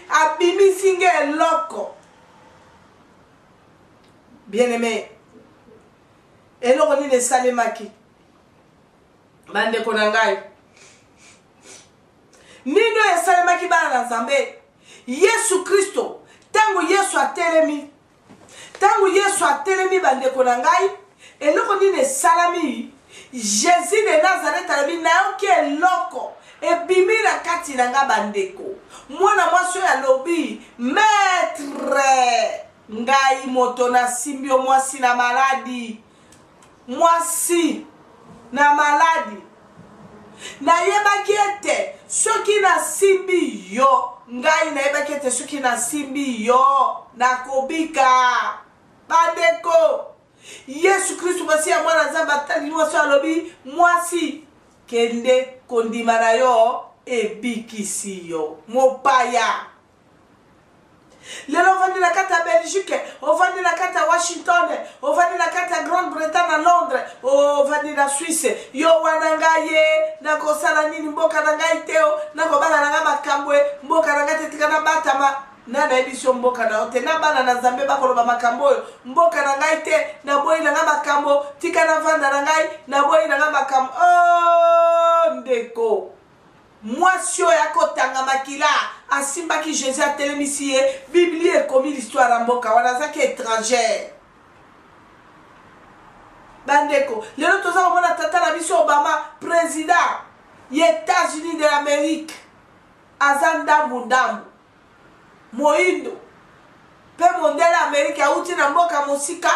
abimisi nga eloko bien-aimé eloko nini esalemaki bandeko na ngai nini oyo esalemaki bana na nzambe yesu kristo ntango yesu atelemi bandeko na ngai eloko nini esalami jésus de Nazareth alobi nayoki eloko ebimi na kati na nga bandeko mwana mwasi oyo alobi maître ngai moto nasimbi yo mwasi na maladi nayebaki ete soki nasimbi yo ngai nayebaki ete soki nasimbi yo nakobika bandeko yesu kristu mwasi ya mwana nzambe atali mwasi alobi mwasi kende kondima na yo ebikisi yo mopaya lelo ovandi na kati ya Belgique, ovandi na kati ya Washington, ovandi na kati ya Grande-Bretagne na Londres, ovandi na Suisse, yo wana ngai ye nakosala nini mboka na ngai teo nakobala na nga makambo mboka na ngai tetika na batama na nayebiso mboka na ote na bana na Nzambe bakoloba makambo oyo mboka na ngai te na boyi na nga makambo tika na vanda na ngai na boyi na nga makambo ndeko mwasi oyo akotanga makila asimbaki Jésus atelemisi ye biblia ekomi l'histoire ya mboka wana azaki étrangère bandeko lelo toza komona tata na biso Obama président ya États-Unis de l'Amérique aza ndambu moindo mpe mondele Amérique auti na mboka mosika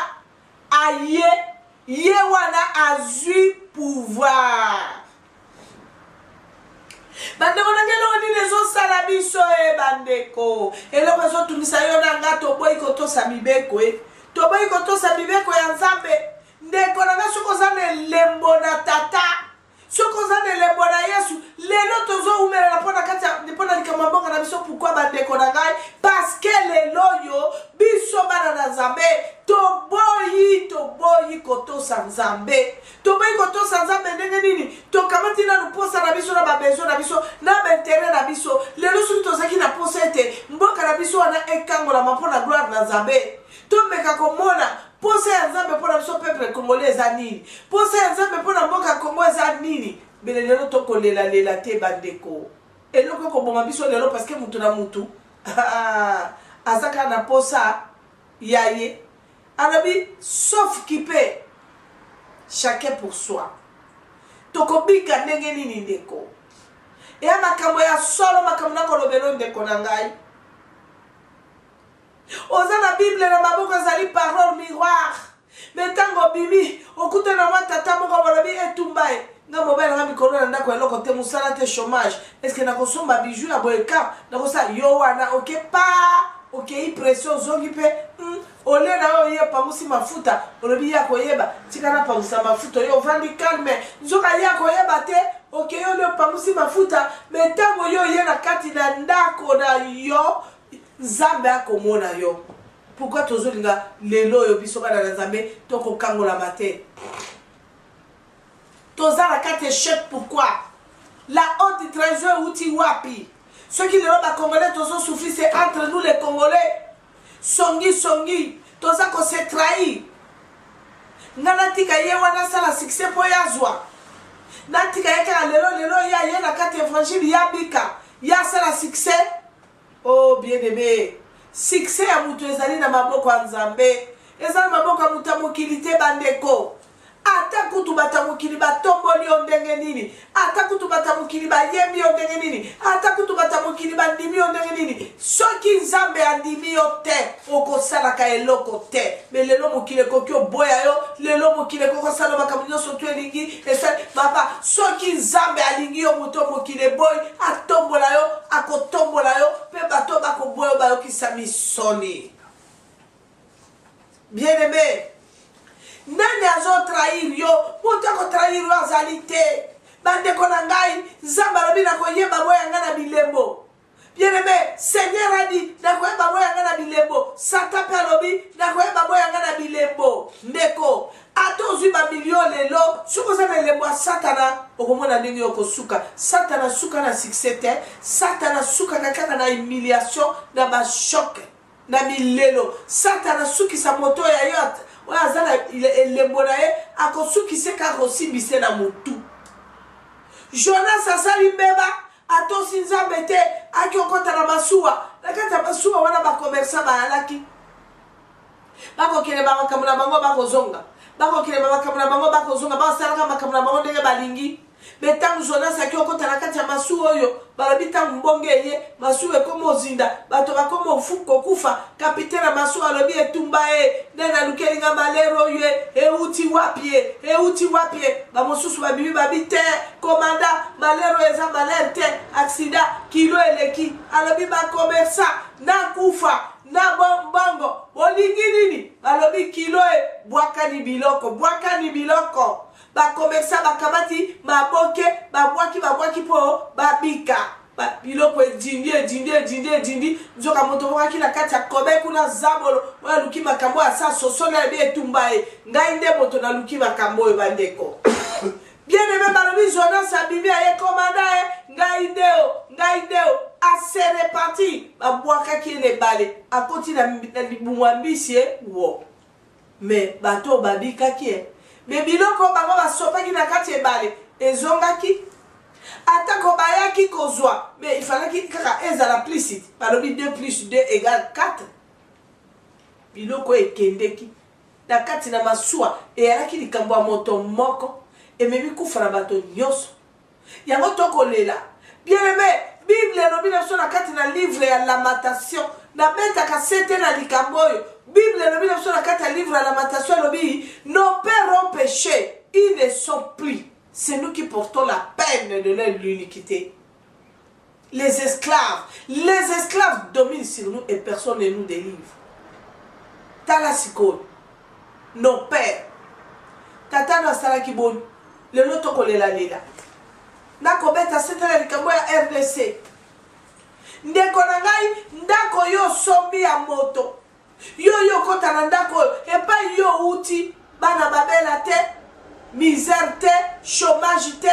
ye wana azwi pouvoir bandeko na ngelo nini ezosala biso bandeko eloko ezotumisa yo na nga toboyi kotosa mibeko toboyi kotosa mibeko ya Nzambe ndeko na nga soki oza na elembo na tata soki oza na elembo na Yesu lelo tozoumelela mpo na likambo ya mboka na biso pourkui bandeko na ngai parceke lelo oyo biso bana na Nzambe toboyi kotosa Nzambe toboyi kotosa Nzambe ndenge nini tokamati nanu posa na biso na babezo na biso na baintere na biso lelo soki tozalaki na posa ete mboka na biso wana ekangolama mpo na gloire na Nzambe tomeka komona posa ya Nzambe mpo na biso peuple congolais eza nini posa ya Nzambe mpo na mboka Kongo eza nini bele lelo tokolela te bandeko eloko koboma biso lelo parce que mutu na mutu azaka na posa ya ye alobi sauf qui peut chacun pour soi tokobika ndenge nini ndeko eya makambo ya solo makambo nakolobelo ndeko na ngai oza na bible na maboko ezali parole miroir me ntango bimi okute na mwa tata moko balobi etumba ye nga mobali nanga mikolo na ndako eloko te mosala te chômage eske nakosomba bijou ya boyeka nakosala yo wana oke pa okei pression ozongi mpe ole na oyo ye pamusi mafuta olobi ya koyeba tika na pamusa mafuta oyo ovandi calme nzoka ya koyeba te okei ole pamusi mafuta me ntango yo ye na kati na ndako na yo Nzambe akomona yo pourquoi tozolinga lelo oyo biso bana na Nzambe tokokangolama te toza na kati échec pourquoi la haute trahison outi wapi ceux qui lelo Congolais tozo souffrir c'est entre nous les Congolais songi toza ko se trahir ngana tika ye wana sala succès po yazwa natika yeka lelo ya ye na kati évangile ya bika ya sala succès oh bien-aimé succès ya mutu ezali na maboko ya Nzambe ezali na maboko ya mutu ya mokili te bandeko ata kutu batamukili batomboli yo ndenge nini ata kutu batamukili bayembi yo ndenge nini ata kutu batamukili bandimi yo ndenge nini soki Nzambe andimi yo te okosalaka eloko te me lelo mokili ekoki oboya yo lelo mokili ekoki osala makambo nyonso to elingi esali baba soki Nzambe alingi yo moto mokili eboyi atombola yo akotombola yo mpe bato bakoboya yo bayokisa misoni bien-aimé nani azo trahir yo moto ako trahir yo azali te bandeko na ngai nzambe alobi na koyeba boya nga na bilembo. Bien-aimé, Seigneur a dit, nakoyeba boya nga na bilembo. Satan pe alobi, nakoyeba boya nga na bilembo. Ndeko, atozwi ba million lelo, suko za na lembo Satana, okomona ndenge yokosuka. Satana suka na succès te, Satana suka kaka na humiliation, na ba choc, na milelo. Satana suki sa moto ya yot, oya azala lembo na ye, akosuki se kakosimbise na mutu. Jonas asali mbeba, atosi nzambe te akiokota na masuwa nakata masuwa wana bakomersa bayalaki bakokele bamakambo na bango bakozonga bakokele bamakambo na bango bakozonga basalaka makambo na bango ndenge balingi me ntango Jonas akiokota na kati ya masuwa oyo balobi ntango mbonge ye masuwa ekoma ozinda bato bakoma kokufa kapitene na masuwa alobi etumba ye nde nalukelinga malere oyo euti wapi ye bamosusu babibi babi te komanda malere eza malere te aksida kilo eleki alobi bakomersa na kufa na bongo olingi nini balobi kilo bwaka ni biloko bakomersa bakamati maboke babwaki po babika biloko edindi nzoka moto mokaki na kati ya kobe kuna zabolo oyo aluki makambo asa sosona ebi etumba ye ngai nde moto naluki makambo oyo bandeko bien aimé balobi Jonas abimi aye komanda ye ngai ndeo ase reparti babwakaki ye nebale akoti na libungwa mbisi ye wo me bato babikaki ye me biloko bango basopaki na kati ebale ezongaki atako bayaki kozwa me ifalaki kaka ezala plicite balobi 2 plus 2 égale 4 biloko ekendeki na kati na masuwa eyalaki likambo ya moto moko ememi kufa na bato nyonso yango tokolela bien aimé bible elobi na biso na kati na livre ya lamentation nabetaka sete na likambo oyo Bible elobi na biso na kati ya livre ya lamentation elobi nos pères ont péché, ils ne sont plus. C'est nous qui portons la peine de leur iniquité. Les esclaves dominent sur nous et personne ne nous délivre. Talasiko, nos pères, tata na salaki bon, le loto kolela lela. Na kobeta sete na likambo ya RDC. Ndeko na ngai ndako yo sombi ya moto. Yo kota na ndako epa yo uti bana babela te misère te chômage te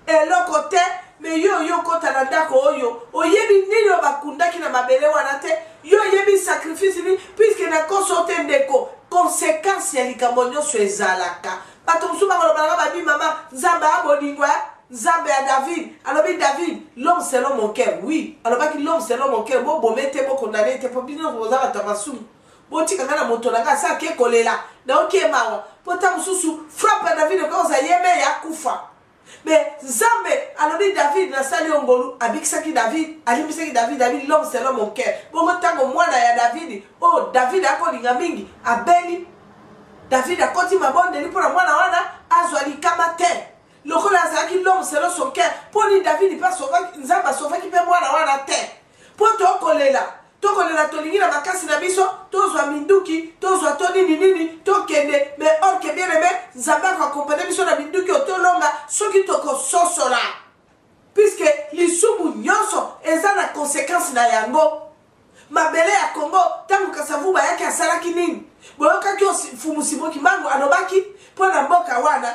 eloko te me yo kota na ndako oyo oyebi nini bakundaki na mabele wana te yo yebi sacrifice ni puisque na kosote ndeko conséquence ya likambo nyonso ezalaka bato mosusu bakolobaka babi mama nzambe aboningwa Nzambe à David, alors David, l'homme selon mon cœur, oui. Alors que l'homme selon mon cœur, bon mette, bon condamné, t'es pas bien vous avez tamasou. Bon tika kana motonaga ça qui est collé là. Donc qui est marrant. Pourtant sous frappe David quand ça yeme ya kufa. Mais Nzambe, alors David na sali ongolu, abikisaki David, alimisaki David l'homme selon mon cœur. Bon tango mwana ya David, oh David akolinga mingi, abeli. David akoti mabonde li pona mwana wana azwali kamate. Le rôle azaki l'homme selon son cœur. Pour lui David il pas sauver nzamba sauver qui peut mwana wana terre. Pour to kolela tolingi na makasi na biso tozwa minduki tozwa toni nini tokende mais or que bien aimé nzamba ko accompagner biso na minduki otolonga soki toko sosola puisque lisumu nyonso eza na conséquence na yango mabele ya Congo tangu kasavuba yake asalaki nini boyokaki fumusiboki mango alobaki pour na mboka wana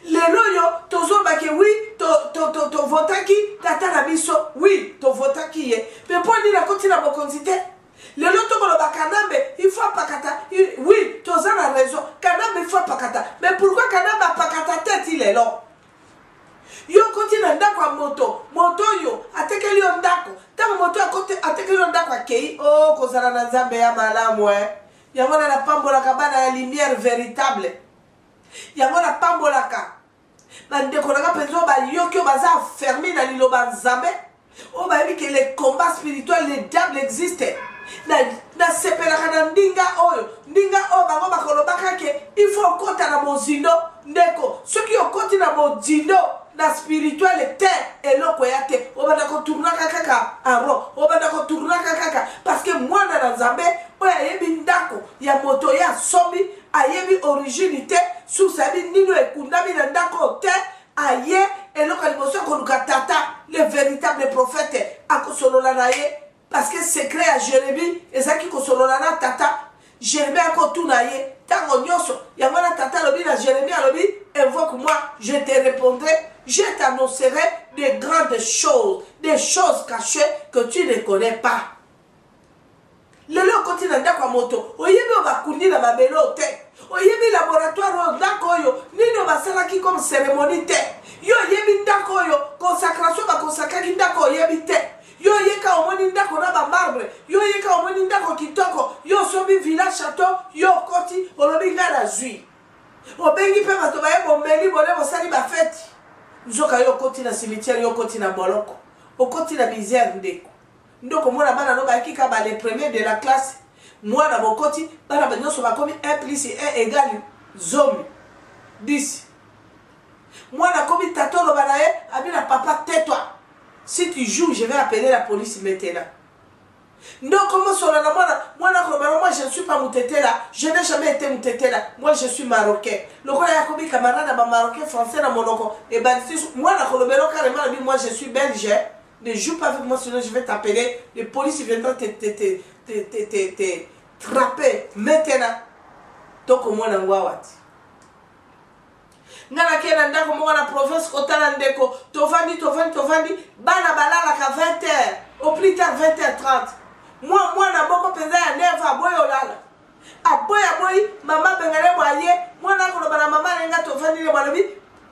lelo yo tozobake oui to votaki tata na biso oui to votaki ye mais pour ni la continue bokonzi te lelo to koloba kanambe il faut pakata oui toza na raison kanambe il faut pakata mais pourquoi kanambe pakata tête il est là yo continue ndako a moto yo atekeli yo ndako tango moto atekeli yo ndako akei oh kozala na nzambe ya malamu yango na pambola kabana ya lumière véritable yango na pambolaka bandeko nanga penzo ba yoki baza fermé na liloba nzambe o ba yebi que les combats spirituels les diables existent na sepelaka na ndinga oyo bango bakolobaka ke il faut kota na mozindo ndeko soki okoti na mozindo na spirituel te eloko ya te obanda kotournaka kaka aro obanda kotournaka kaka parce que mwana na nzambe oyo ayebi ndako ya moto ya sombi ayebi origine te susabi nino ekundami na ndako te aye eloko liboso koluka tata le véritable prophète akosolola na ye parce que secret à Jérémie ezaki kosolola na tata Jérémie akotuna ye tango nyonso yango na tata lobi na Jérémie alobi invoque moi je te répondrai je t'annoncerai de grandes choses des choses cachées que tu ne connais pas lelo okoti na ndako ya moto oyebi obakundi na babelo te oyebi laboratoire oyo ndako oyo nini obasalaki comme cérémonie te yo oyebi ndako oyo consacration bakonsakaki ndako oyebi te yo yeka omoni ndako na bamarbre yo yeka omoni ndako kitoko yo osobi villa château yo okoti olobi nga na zwi obengi mpe bato baye bomeli bole bosali bafeti nzoka yo okoti na cimetière yo okoti na boloko okoti na misère ndeko ndoko mwana bana no bayaki ka les premiers de la classe mwana bokoti bana banyoso bakomi 1 plus 1 égale zomi 10 mwana komi tatolo banaye abina papa tais-toi si tu joues je vais appeler la police maintenant donc comment solo na mwana kolobana moi je ne suis pas Moutetela je n'ai jamais été Moutetela moi je suis marocain lokola ya komi camarade ba marocain français na monoko et ben mwana kolobelo carrément moi je suis belge. Ne joue pas avec moi, sinon je vais t'appeler. Les policiers viendront te trapper maintenant. Donc, moi, je ngana kena ndako moko na province kotala ndeko tovandi bana balala ka 20h au plus tard 20h30 moi na boko penza ya 9 aboyo lala aboy mama bengale boye moi na koloba na mama lenga tovandi le balobi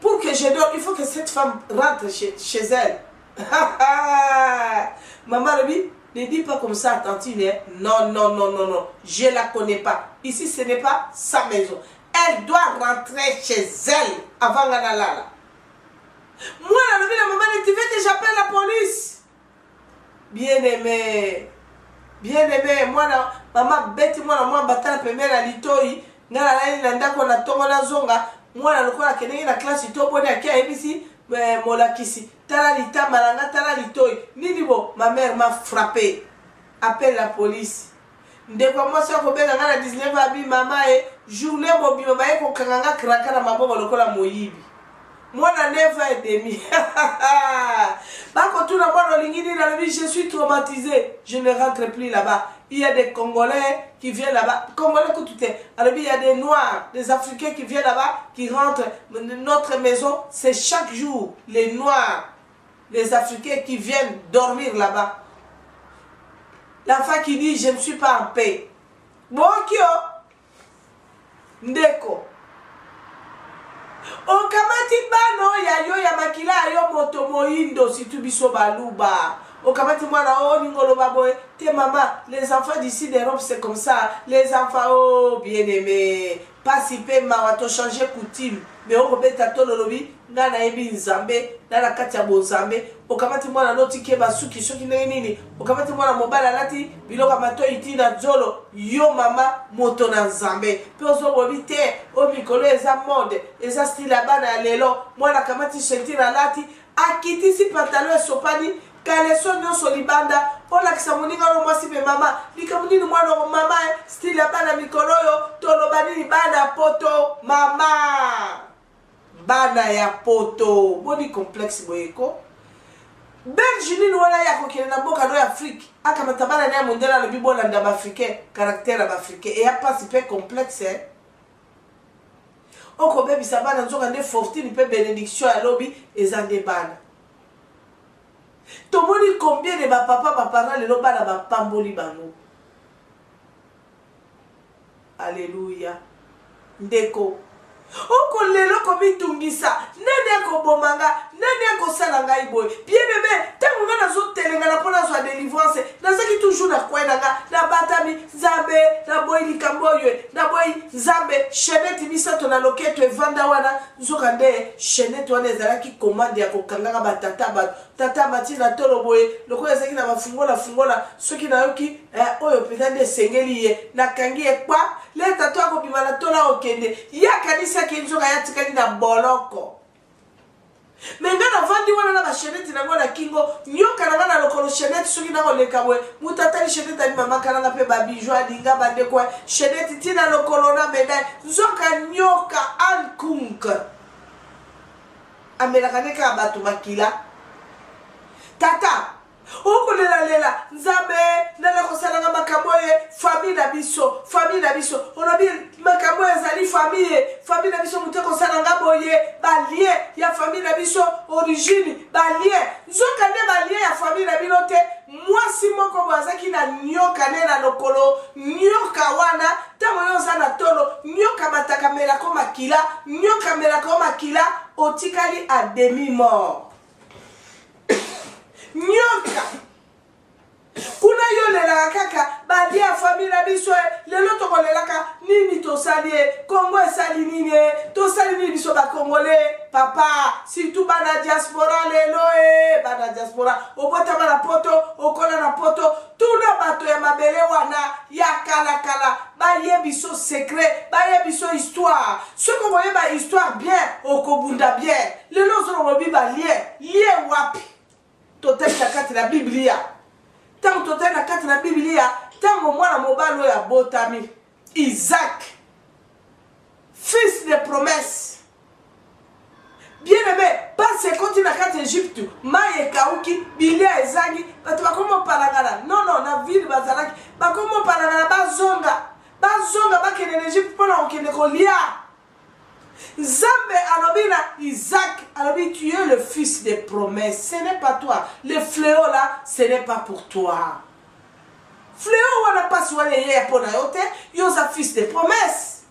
pour que je dors il faut que cette femme rentre chez elle. Maman Ruby, ne dis pas comme ça, tantine. Non, je la connais pas. Ici, ce n'est pas sa maison. Elle doit rentrer chez elle avant Ganalala. Moi, la maman, tu veux que j'appelle la police? Bien-aimé, moi, maman, bête, moi, batala première à l'itoi, nanda qu'on a tombé la zonga, moi, la lokola kenenge la classe, ito pone à qui a ici. Molakisi tala lita malanga tala litoi nini bo ma mère m'a frappé appelle la police ndeko moi ça ko benga na 19 abi mama e journée bobi mama e ko kanganga kraka na maboko lokola moyibi moi na 9h30 bako tuna bwana lingini na vie je suis traumatisé je ne rentre plus là-bas il y a des Congolais qui viennent là-bas. Congolais que tout est. Alors, il y a des Noirs, des Africains qui viennent là-bas, qui rentrent. Notre maison, c'est chaque jour les Noirs, les Africains qui viennent dormir là-bas. L'enfant qui dit, je ne suis pas en paix. Bon, kyo, ndeko. Okamati bano ya yo ya makila yo moto moindo si tu biso baluba. Okamati mwana oh ningolo baboy te maman les enfants d'ici d'Europe c'est comme ça les enfants oh bien aimés pas si peu mawato changer coutume mais on robeta tololobi na na ebi nzambe na na kati ya bozambe okamati mwana noti ke basuki soki nini okamati mwana mobala lati biloko mato itina zolo yo mama moto na nzambe pe ozo bobi te o mikolo eza mode eza style bana lelo mwana kamati sentira lati akitisi pantalon sopani kaleso nyonso libanda olakisa moninga no mwasi pe mama likamunini mwana mama style ya bana mikolo yo toloba nini bana poto mama bana ya poto boni complexe boyeko Belge nini wana ya kokele na mboka no ya Afrique akamata bana na mondela le bibola ndaba africain caractère africain et a pas si peu complexe oko bebi sabana nzoka nde fortune pe bénédiction ya lobi ezande bana. Tomoni combien de papa parents les bana ba pamboli bango. Alléluia. Ndeko. Oko lelo komi tungisa. Nene ko bomanga, nene ko salanga iboy. Bien aimé, tango nga nazo telenga na pona zo délivrance. Nazaki toujours na kwenda na batami Nzambe, na boy likamboyo, na boy Nzambe, chenette bisato na loketo evanda wana, nzokande chenette wana ezalaki commande ya kokanga ba tata mati na tolo boy, loko ezaki na fungola, soki na yoki oyo peut-être sengeli ye na kangi ekwa, le tato ako bimana tola okende. Ya kanisa kinzoka ya tikani na boloko. Menga na vandi wana na ba chenette na ngona kingo nyoka na ngana lokolo chenette soki na koleka bwe mutatali chenette ali mama kana na pe ba bijou adinga bande kwa chenette tina lokolo na medai nzoka nyoka ankunk amelaka ka bato makila tata okolela nzambe nana kosalanga makambo ye famille na biso onabi makambo ezali famille na biso mutu kosalanga boye balie ya famille na biso origine balie nzoka nde balie ya famille na bino te mwasi moko boazaki na nyoka ne na lokolo nyoka wana ntango yo oza na tolo nyoka matakamelako makila otikali a demi mort nyoka kuna yo lelaka kaka badia ya famille na biso lelo tokolelaka nini tosali Kongo esali nini tosali nini biso bakongole papa surtout bana diaspora lelo bana diaspora obotama na poto okola na poto tuna bato ya mabele wana ya kala baye biso secret baye biso histoire soko boyeba histoire bien okobunda bien lelo zolo bobiba lie wapi totel na kati na Biblia tango totel na kati na Biblia tango mwana mobalo ya botami Isaac fils de promesse bien-aimé parce que quand il a kati Égypte maye kauki bilia ezangi bato bakomo palangana non na ville bazalaki bakomo palangana bazonga bakene na Égypte pona okende kolia Zambé alobina Isaac alobi tu es le fils des promesses, ce n'est pas toi. Le fléau là, ce n'est pas pour toi. Fléau wana pas soigné hier pour nayote, yosa fils des promesses.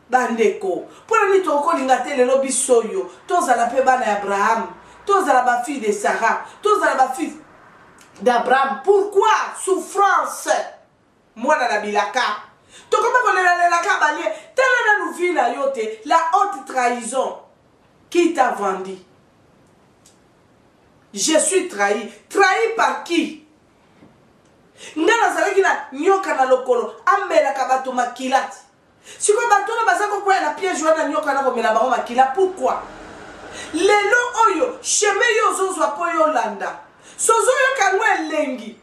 Bandeko, pour ni toko lingate le lobi soyo, toza la pe bana Abraham, toza la ba fille de Sarah, toza la ba fille d'Abraham. Pourquoi souffrance? Moi na bilaka. To comment on est la cabalie, telle nous vit la yote, la haute trahison. Qui t'a vendu? Je suis trahi. Trahi par qui? Ngana zalaki na nyoka na lokolo, ambela kabato makilati. Siko bato na bazako kwa na piège wana nyoka na komela bango makila. Pourquoi? Lelo oyo, cheme yo zozwa po yo landa. Sozo yo kangwe lengi.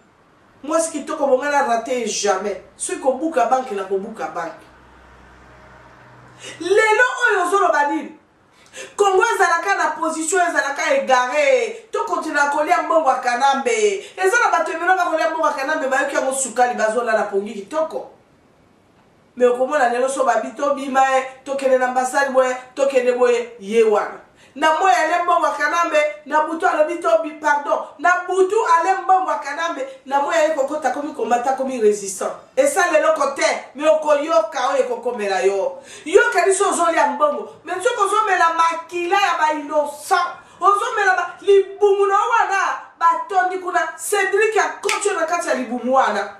Moi, ce qui te commence à rater jamais. Ce qu'on boucle à banque, la boucle à banque. Les lots, ils ont banni. Congo, ils ont la position, ils ont égaré. Tout continue à coller un bon wakanambe. Ils ont la battu, mais on va coller un bon wakanambe. Mais ils ont souka, ils ont la pongi qui toko. Mais au comment la nélo babito bimae, tokene l'ambassade, tokene boye, yewana. Na moya alembo wakanambe na butu alobito bi pardon na butu alembo wakanambe na moya ekoko takomi komata komi résistant et ça le côté mais okoyoka o ekokomela yo yoka biso zoli ambongo mais tu ko zomela makila ya ba innocent ozomela ba libumu na wana batondi kuna Cédric ya kocho na kati ya libumu wana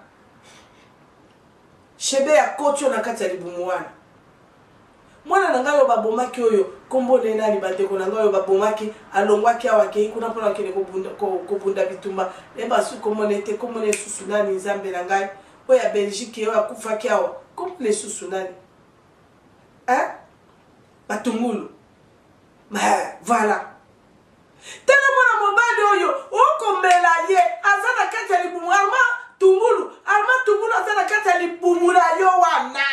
shebe ya kocho na kati ya libumu wana mwana nangayo babomaki oyo kombo nena ni bandeko nangayo babomaki alongwaki awake kuna pona kene kobunda bitumba eba su komonete komone susunani nzambe nangayo oya Belgique yo akufaki awa komone susunani batungulu voilà tena mwana mobali oyo okomela ye azana kati ya libumu arma tungulu azana kati ya libumu na yo wana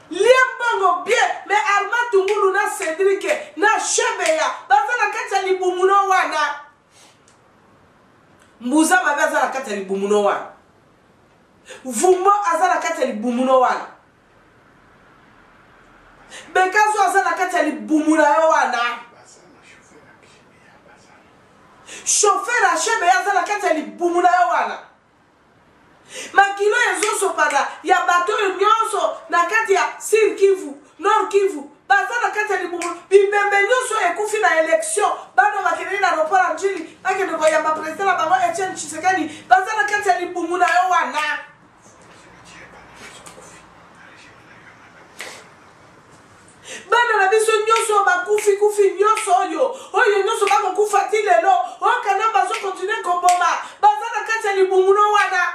liambongo bien mais Arma Tungulu na Cédric na Chebeya bazana kati libumuno wana Mbuza mabe azana kati libumuno wana Vumbo azana kati libumuno wana Bekazo azana kati libumuna yo wana chauffeur a Chebeya azana kati libumuna yo wana makilo ezoso pada ya bato nyonso na kati ya Sud Kivu, Nord Kivu, bazana kati ya libumu bibembe nyonso ekufi na election bado bakene na ropara njili bakene ko ya president bango Etienne Tshisekedi bazana kati ya libumu na yo wana bana na biso nyonso bakufi nyonso oyo nyonso bakokufa ti lelo okana bazo continuer koboma bazana kati ya libumu no wana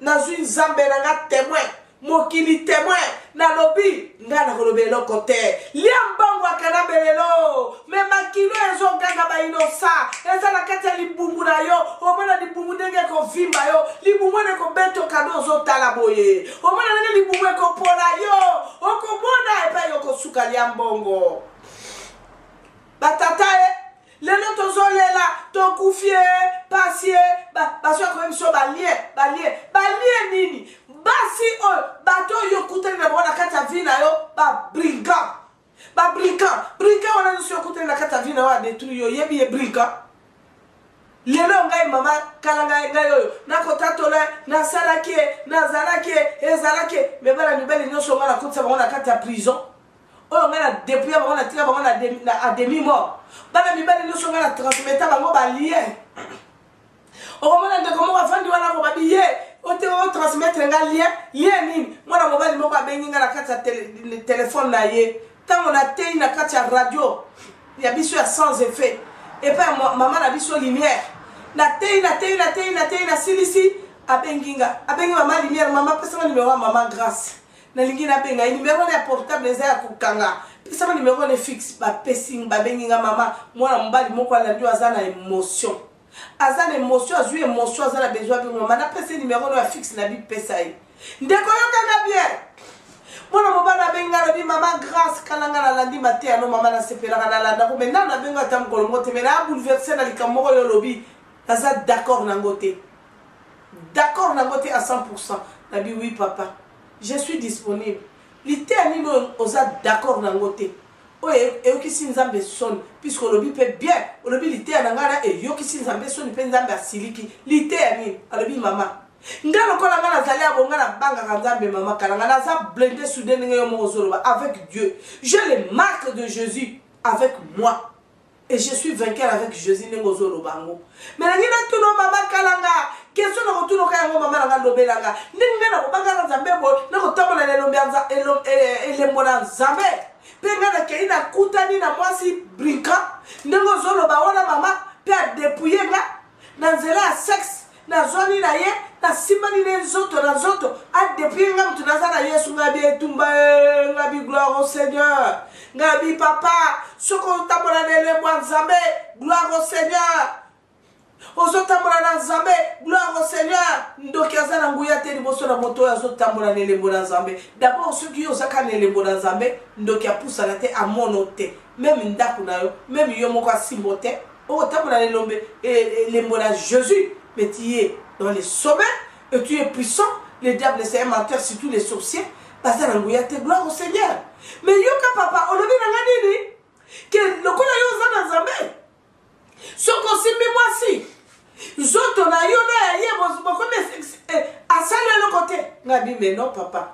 Nazui Nzambe nanga témoin, mokili témoin, na lobi, nga na kolobe loko te. Liambango akana belelo, me makilo ezo gaga ba inosa, eza na kati ya libumu na yo, omana libumu nenge ko vimba yo, libumu ne ko beto kado zo talaboye, omana nenge libumu ko pola yo, okomona epa yo ko suka liambongo. batata lelo tozolela tokufie pasie baswa ko miso balie nini basi bato yo kutani na bona kata vina yo brigand wana nso kutani na kata vina wa détruire yo yebi e brigand lelo ngai mama kalanga ngai yo nakotatola nasalaki ezalaki me bana mibali nyonso ngana kutsa bango na kata prison oyo ngana depuis bango na tika bango na demi mort bana mibali nyonso ngana transmettre bango balien okomona ndeko moko afandi wana ko babiye ote o transmettre nga lien nini mwana mobali moko abengi nga na kati ya telefone na ye tango na tei na kati ya radio ya biso ya sans effet et puis maman na biso lumière na tei na silisi abengi maman lumière maman pesa numéro ya maman grâce na lingi na benga numéro ya portable eza ya kokanga pesa numéro ne fixe bapesi babengi nga maman mwana mobali moko alandi aza na émotion azui émotion aza na besoin de maman na pesa numéro ya fixe na bi pesa ye ndeko yo kanga bien mwana mobali abenga lobi maman grâce kalanga na landi mate ya no maman na sepelanga na landa ko maintenant na benga tam kolongo te mais na bouleverser na likambo yo lobi aza d'accord nango te à 100% na bi oui papa je suis disponible lité ani no oza d'accord nango te oye eyokisi nzambe soni puisque olobi mpe bien olobi liteya na ngai na eyokisi nzambe soni mpe nzambe asiliki liteya nini alobi mama nga lokola nga nazali abo nga nabangaka nzambe mama kala nga naza blende soude ndenge yo moko ozoloba avec Dieu j'ai les marques de Jésus avec moi et je suis vainqueur avec Jésus ndenge ozoloba ngo mais nangi natuno mama kala nga question na kotuno ka yango mama nanga lobelanga ndenge nga nakobanga na nzambe boye nakotambola elembo na nzambe penga na kei na kutani na mwasi brinka ndenge ozoloba wana mama pe adepouye nga na nzela ya sexe na zwani na ye na simani na nzoto adepouye nga mutu naza na Yesu nga bi etumba nga bi gloire au Seigneur nga bi papa soko otambola na elembo ya nzambe gloire au Seigneur ozotambola na nzambe gloire au Seigneur ndoki aza na nguya te liboso na moto oyo azotambola na elembo na nzambe d'abord soki yo ozaka na elembo na nzambe ndoki apusana te amono te même ndako na yo même yo moko asimbo te okotambola na elembo na Jésus mais tu es dans les sommets et tu es puissant le diable c'est un menteur surtout les sorciers baza na nguya te gloire au Seigneur mais yoka papa olobi na nga nini ke lokola yo oza na nzambe soko simbi mwasi nzoto na yo na ye bokomi asali eloko te nga bimbe non papa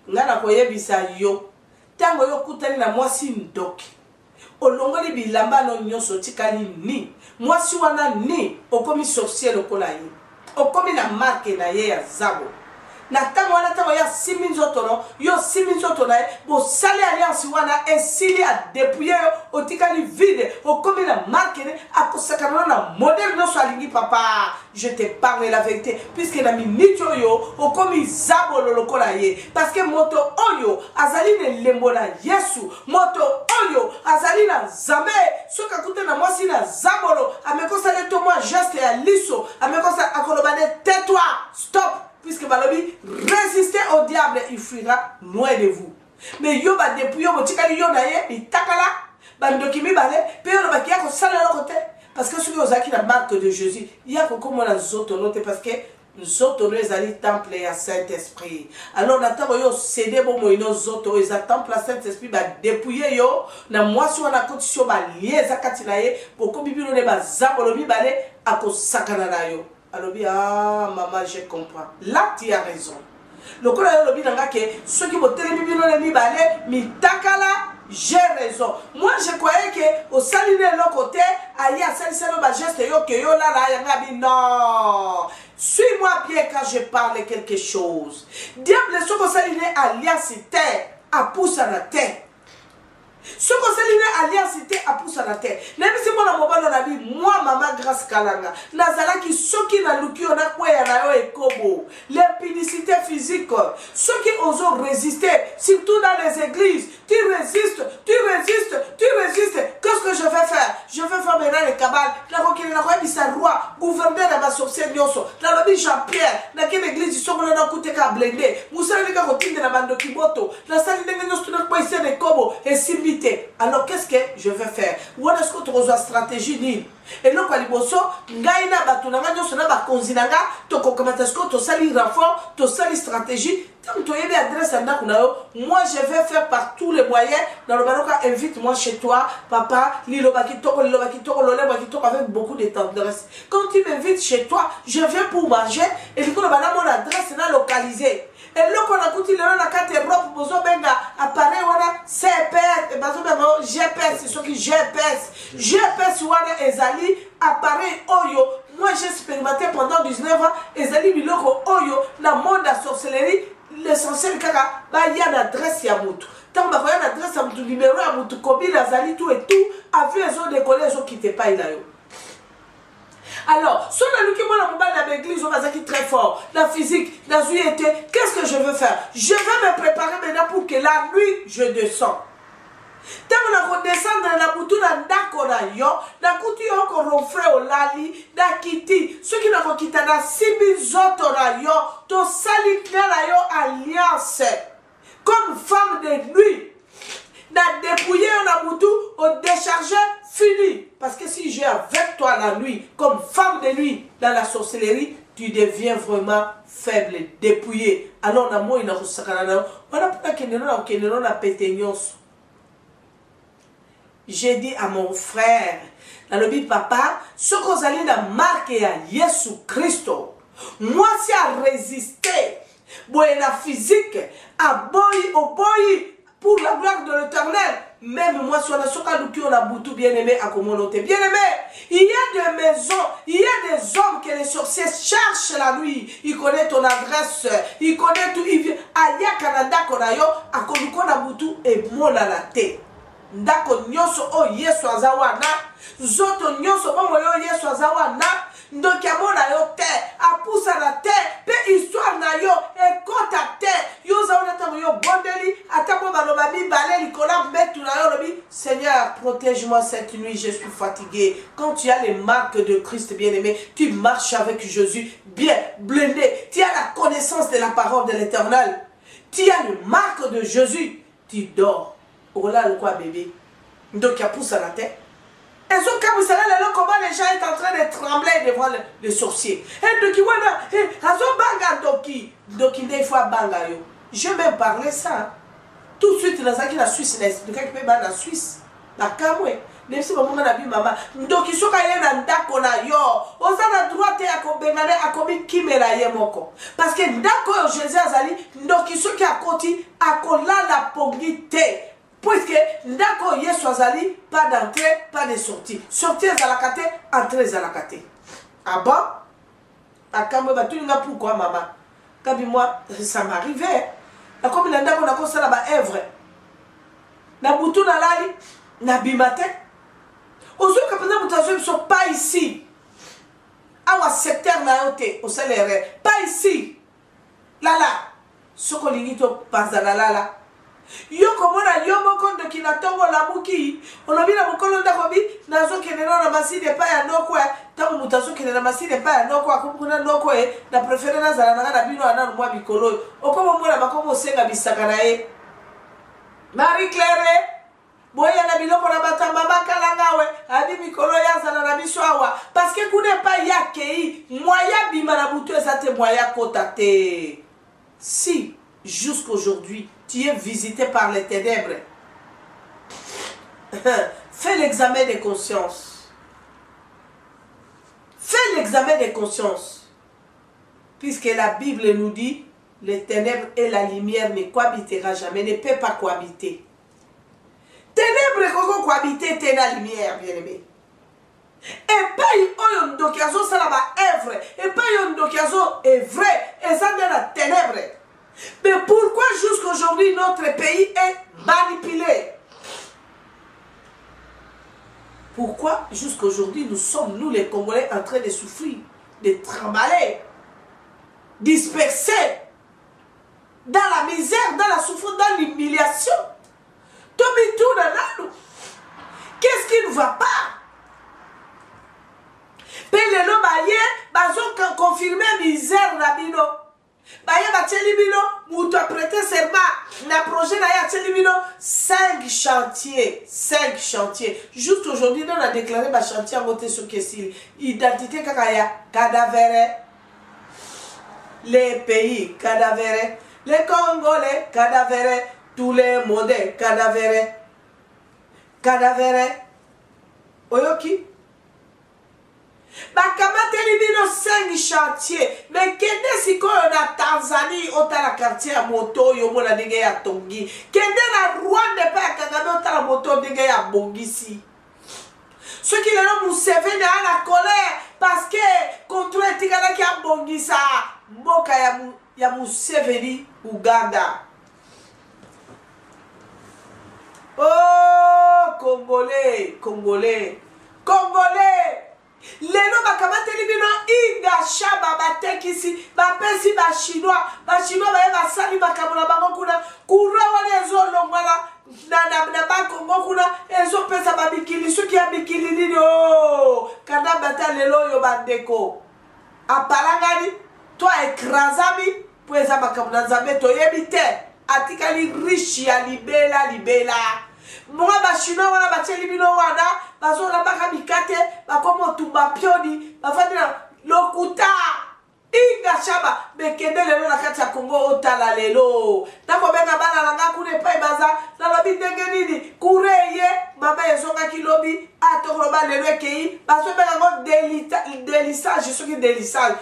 nga na koyebisa yo ntango yo kutani na mwasi ndoki olongoli bilamba no nyonso tikali ni mwasi wana ni okomi sorcier lokola ye okomi na marke na ye ya zabo na tango wana tango ya simi nzoto no yo simi nzoto na ye bosali alliance wana esili adepouye yo otikali vide okomi na marke ne akosakana na modèle nyonso alingi papa je te parle la vérité puisque na minute oyo okomi zabolo lokola ye parce que moto oyo azali na elembo na Yesu moto oyo azali na nzambe soki akute na mwasi na zabolo amekosala to mwa geste ya liso amekosa akoloba ne tais-toi stop puisque balobi résistez au diable il fuira loin de vous mais yo ba depuis yo botikali yo na ye itakala bandoki mibale pe yo ba kiya ko sala lo côté parce que celui ozaki la marque de Jésus il y a comme la zoto note parce que zoto no ezali temple ya Saint-Esprit alors na tango yo cédé bo moino zoto eza temple ya Saint-Esprit ba dépouiller yo na mwasi wana condition ba lieza katina ye poko bibilo ne ba zabolo mibale akosakana na yo. Alors, ah, maman, je comprends. Là, tu as raison. Le coup, ceux qui vont j'ai raison. Moi, je croyais que au salut de l'autre côté, aïe, à celle geste, non. Suis-moi bien quand je parle quelque chose. Diable, ce que ça alliance terre, à pousse à la terre. Ce que c'est alliance à pousse à la terre. Même si moi, maman, grâce Kalanga, Nazala qui soki na luki on a quoi na yo ekobo. L'impudicité physique. Ceux qui osent résister, surtout dans les églises, tu résistes. Qu'est-ce que je vais faire? Je vais faire maintenant les cabales. La roquine na quoi bisa roi, gouverneur de ma sorcière nyoso. La lobby Jean-Pierre, na quelle église ils sont là na coûter ka blender. Moussa le ka rotine na bando kiboto. La salle de nyoso na quoi ici de kobo. Tobo et Simbite. Alors qu'est-ce que je vais faire? Ou est-ce que tu as une stratégie ni? Et donc à liboso, ngaina batunanga nyo sona ba konzinanga, to kokamatasko to sali renfort, to sali stratégie. Tant to yebe adresse anda kunayo, moi je vais faire par tous les moyens. Dans le baroka, invite-moi chez toi, papa, lilo bakitoko, lole bakitoko avec beaucoup de tendresse. Quand tu m'invites chez toi, je viens pour manger et du coup le bana mon adresse est localisée. Et là, on a coûté la carte Europe, besoin benga appareil wana CPS, et besoin benga GPS, c'est ce qui GPS wana ezali appareil oyo. Moi j'ai expérimenté pendant 19 ans, ezali biloko oyo na monde de sorcellerie, l'essentiel kaka ba ya l'adresse ya mutu. Tant ba ya l'adresse ya mutu, numéro ya mutu, combien azali tout et tout, avion ezo décoller, ezo quitter pas il a yo. Alors, si on a lu que moi, dans l'église, on va dire très fort, dans la physique, dans la unité, qu'est-ce que je veux faire? Je vais me préparer maintenant pour que la nuit, je descends. Tant qu'on descend dans la boutou, dans la yo, dans la coutu, on refait au lali, dans la kiti, ceux qui n'ont quitté dans 6000 autres yo, to sali yo alliance, comme femme de nuit. Dans dépouiller on a boutou, on décharger, fini. Parce que si j'ai avec toi la nuit, comme femme de nuit, dans la sorcellerie, tu deviens vraiment faible, dépouillé. Alors, on a moi, on a pas j'ai dit à mon frère, dans le but papa, ce qu'on allait dans marque à Jésus Christ, moi, c'est à résister, la physique, à boy, au boy, pour la gloire de l'Éternel. Même moi, sur la soka du on a boutou bien-aimé à communauté. Bien-aimé, il y a des maisons, il y a des hommes que les sorciers cherchent la nuit. Ils connaissent ton adresse, ils connaissent tout. Il vient à Canada, Konayo, à Konukona boutou et Mona la té. Ndako nyoso o yesu azawana, zoto nyoso momo yo yesu azawana. Donc ya mona yo te, apusa na te, pe histoire na yo, ekota te, yo zaona tango yo bondeli, atamo balobami baleli kola metu na yo lobi. Seigneur, protège-moi cette nuit, je suis fatigué. Quand tu as les marques de Christ bien-aimé, tu marches avec Jésus, bien blindé. Tu as la connaissance de la parole de l'Éternel. Tu as les marques de Jésus, tu dors. Oh là, le quoi bébé? Donc ya poussa na te. Et donc, quand vous savez comment les gens sont en train de trembler devant les sorciers. Et donc, voilà, il faut banga yo. Je vais parler ça. Tout de suite, dans la Suisse, la Suisse, la Kamwe. Même si maman a vu maman. Donc, ils sont allés dans Ndako na yo. Aux a droit à Kobengane à Komi Kimela Yemoko. Parce que Ndako Jésus Azali, donc ils sont qui à côté, à Kola la pogité. Puisque Ndako Yesu Azali, pas d'entrée, pas de sortie. Sortir à la kate, entrer à la kate. Ah bon? À Kamwe, tu n'as pourquoi maman? Kabi moi, ça m'arrivait. La comme il Ndako n'a pas ça là-bas, œuvre. Na boutou na lali, na bimate. Aux autres capitaines mutations ne sont pas ici. À un secteur naoté, au salaire. Pas ici. Là là. Ce qu'on dit, passe dans la là. Yo comme on a yo mokon de kinatongo la muki. On a vu la mokon de kobi. Nazo keneno na masi de pa ya nokwe. Tamu mutazo kenena masi de pa ya nokwe. Akupuna nokwe. Na préféré na zala na bino ana mwa bikolo. Okomo mwana makomo senga bisaka na e. Marie Claire. Boya na biloko na batamba bakalangawe abi mikolo ya zala na biso awa parce que kune pa ya kei moya bima na butu ezate moya kotate. Si jusqu'aujourd'hui tu es visité par les ténèbres, fais l'examen de conscience. Fais l'examen de conscience. Puisque la Bible nous dit les ténèbres et la lumière ne cohabitera jamais, ne peut pas cohabiter. Ténèbres qu'on cohabiter t'es la lumière, bien-aimé. Et pas yon dokiazo ça là-bas est vrai. Et pas yon dokiazo est vrai. Et ça de la ténèbre. Mais pourquoi jusqu'aujourd'hui notre pays est manipulé? Pourquoi jusqu'aujourd'hui nous sommes, nous les Congolais, en train de souffrir, de trimballer, dispersés dans la misère, dans la souffrance, dans l'humiliation? Qu'est-ce qui ne va pas? Pelelo baye, bazo confirmer misère na bino. Baye ba tchelibino, mouto prêter serment, na projet na ya tchelibino 5 chantiers, 5 chantiers. Juste aujourd'hui, on a déclaré ma chantier à monter sur Kessil. Identité kakaya, cadavéré. Les pays, cadavéré. Les Congolais, cadavéré. Tous les modèles, cadavéré. Cadavéré. Oyoki. Bakamate libino 5 chantiers. Mais kende siko na Tanzanie, ota la quartier à moto, yomo la nege ya Tongi. Kende na Rwanda pa Kagame, ota la moto nege ya Bongisi. Ceux qui le Museveni à la colère parce que contre les tigana qui a Bongisa, Moka ya Museveni, Uganda. Oh, Congolais, Congolais, Congolais. Lelo bakamate libino inga shaba batekisi bapesi ba chinois ba sali bakamona bango kuna kura wale ezo longwala na ba Kongo kuna ezo pesa babikili soki abikili nini oh kada bata lelo yo bandeko apalangani toi écrasami poeza bakamona nzambe to yebite atikali riche ya libela Mwa ba chinois wana ba libino wana bazo la baka bikate bakomo tumba pioni bafadina lokuta inga shaba bekende lelo na kati ya Kongo otala lelo nako benga bana langa kune pai baza na lobi ndenge nini kureye mama ezonga kilobi atokolo ba lelo ekei bazo benga ngo delissage soki delissage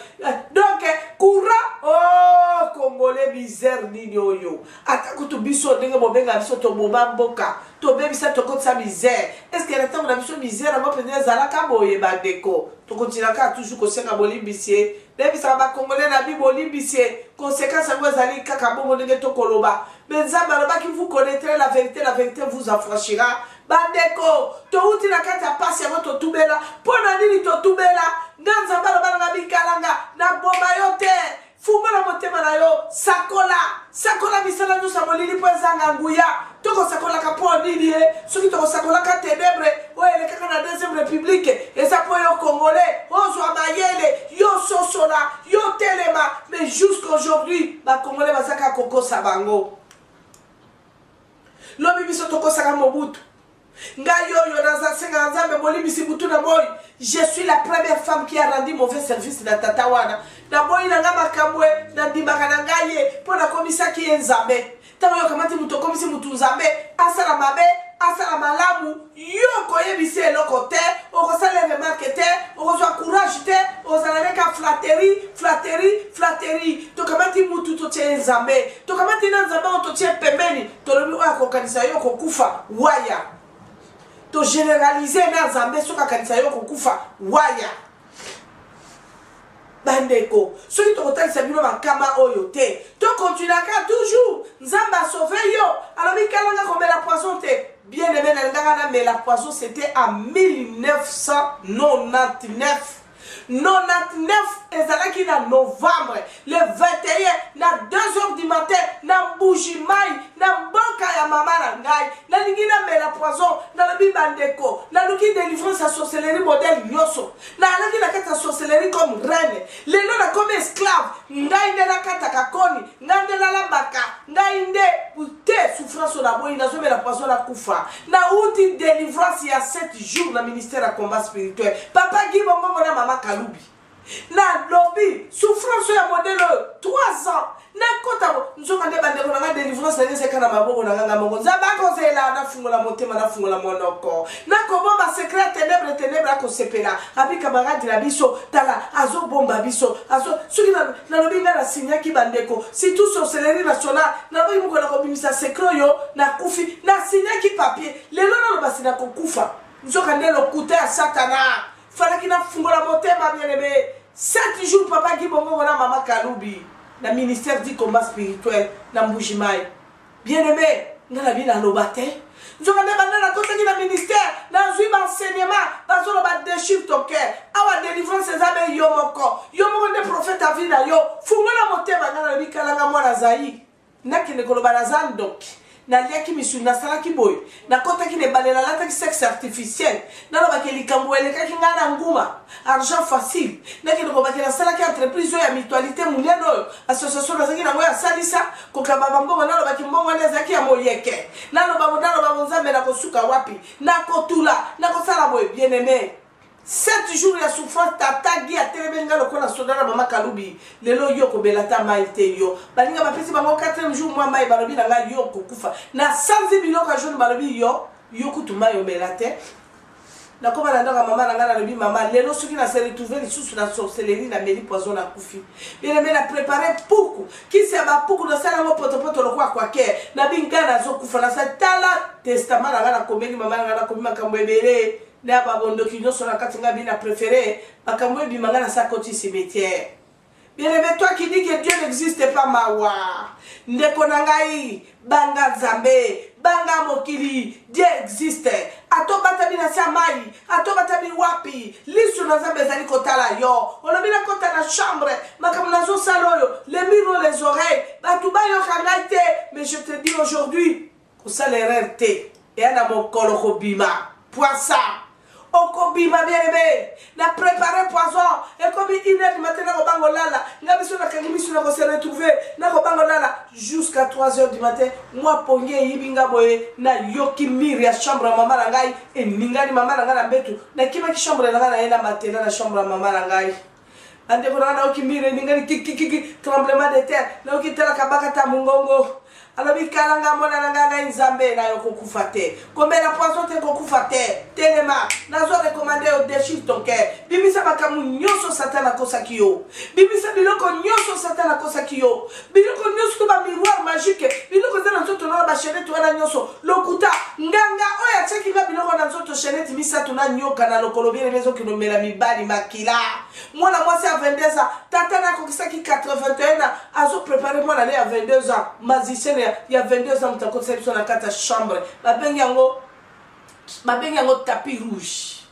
donc courant oh Congolais misère nini oyo atakutu biso ndenge bobenga biso to mboka to bebisa to kotsa misère est-ce que le temps na biso misère mo pende zala ka boye bandeko to continue ka toujours ko senga bolimbisie debisa ba Congolais na bi bolimbisie conséquence ngo zali kaka bongo ndenge to koloba benzamba loba ki vous connaîtrez la vérité vous affranchira bandeko to uti na kati ya pasi ya to tubela pona nini to tubela nganza loba na bikalanga na bomba yote Fuma la motema na yo sakola misala nous samolili po ezanga nguya toko sakola kapo nini soki toko sakola ka ténèbre o ele kaka na deuxième république eza po yo congolais ozwa mayele yo sosola yo telema mais jusqu'aujourd'hui ba congolais bazaka kokosa bango lobi biso toko saka Mobutu je suis la première femme qui a rendu mauvais service dans Tatawana. D'abord, il y a un camoué, dans Dimarangaye, pour la commissaire qui est Zambé. Tant que vous avez commissaire Moutouzambé, Asalamabe, Asalamalamu, Yoko Yebise le côté, on reçoit les remarques, on reçoit courage, on reçoit flatterie. Donc, comment tu Moutou tient Zambé, donc, comment tu n'as Zambé, on te tient Pemeni, tu as le Kokanisayo Kokufa, Waya. To généraliser na Zambé soka kanisa yo kokufa waya bandeko soki to kotalisa bino makama oyo te to continuaka toujours nzamba sauver yo alors bikalanga komela poisson te bien aimé na nganga na mela poisson c'était en 1999 ezalaki na novembre le 21 na 2h du matin na Mbujimai na mboka ya mama na ngai na lingi na mela poisson na lobi bandeko na luki délivrance à sorcellerie modèle nyoso na alaki na kata sorcellerie comme reine lelo na comme esclave ngai nde na kata kakoni ngai nde na lambaka ngai nde te souffrance na boyi na mela poisson na kufa na uti délivrance ya 7 jours na ministère à combat spirituel papa Gibongo na mama Kalubi na lobby souffrance ya modèle 3 ans na kota nzoka nde bandeko na délivrance na nzeka na maboko na nganga mongo nzaba ko zela na fungola motema na fungola monoko na kobomba secret ténèbre akosepela abi camarade na biso tala azo bomba biso azo soki na lobby na signa ki bandeko si tout sorcellerie nationale na lobby moko na kobimisa secret yo na kufi na signa ki papier lelo na lobasi na kokufa nzoka nde lokuta ya satana fallait qu'il a fumé la motema bien aimé 7 jours papa Gibongo na mama Kalubi na ministère du combat spirituel na Mbujimai bien aimé na la vie na lobate nzoka ne banda na kota na ministère na zui enseignement dans le bas de chiffre ton cœur awa délivrance ezame yomoko ne prophète a vie na yo fumé la motema na la bikala nga mwana zai na kine koloba na zandok naliaki misuni nasalaki boye nakotaki na ebale nalataki sexe artificiel nalobaki likambo elekaki ngai na nguma argent facile nakende kobaki nasalaki entreprise oyo ya mutualité monene oyo association nazalaki nango ya salisa kokaba bambongo nalobaki mbongo wana ezalaki ya moyeke naloba nzambe nakosuka wapi nakotula nakosala boye bien aimé 7 jours ya souffrance tatagi atelemi nga lokola soda na mama kalubi lelo yo kobela ta mai te yo balinga bapesi bango 4e jour mwa mai balobi na nga yo kokufa na sanzi biloko ya jaune balobi yo kutuma yo mela te nakoma na ndanga mama na nga nalobi mama lelo soki na se retrouver lisusu na sorcellerie na meli poison na kufi bien aimé na préparer puku kisi ya bapuku nasala yango potopoto lokola kwake na binga nazokufa nasa tala testament na nga nakomeli mama na nga nakomi makambo ebele na babondoki nyonso na kati nga bina préféré makambo ebimanga na sa koti cimetière. Bien aimé, toi qui dis que Dieu n'existe pas mawa ndeko na ngai banga nzambe banga mokili Dieu existe atobata bina sa mai atobata bi wapi lisu na nzambe ezali kotala yo olobi na kota na chambre makambo nazo saloyo les murs les oreilles batu bayo kangaite mais je te dis aujourd'hui kosala erreur te et ana mokolo kobima poisson okobima bien aimé na préparer poison et comme 1h du matin na kobango lala nga biso na kangi biso na ko se retrouver na kobango lala jusqu'à 3h du matin moi ponge yibinga boye na yoki mire ya chambre ya mama na ngai e ningani mama na ngai na mbetu na kima ki chambre na ngai na ena matela na chambre ya mama na ngai ande ko na yoki mire ningani kiki tremblement de terre na yoki tela kabaka ta mungongo alobi kalanga mona na nganga nzambe na yo kokufa te komela poisson te kokufa te telema nazo recommander au déchire ton cœur bimisa makamu nyonso satana kosaki yo bimisa biloko nyonso satana kosaki yo biloko nyonso to ba miroir magique biloko za nzoto na ba chenette wana nyonso lokuta nganga oya tseki ba biloko na nzoto chenette misatu na nyoka na lokolo bien mezo kinomela mibali makila mwana mwasi a 22 ans tata na kokisaki 81 ans azo préparer moi l'aller à 22 ans magicien il y a 22 ans tu as conception dans la chambre babengi yango tapis rouge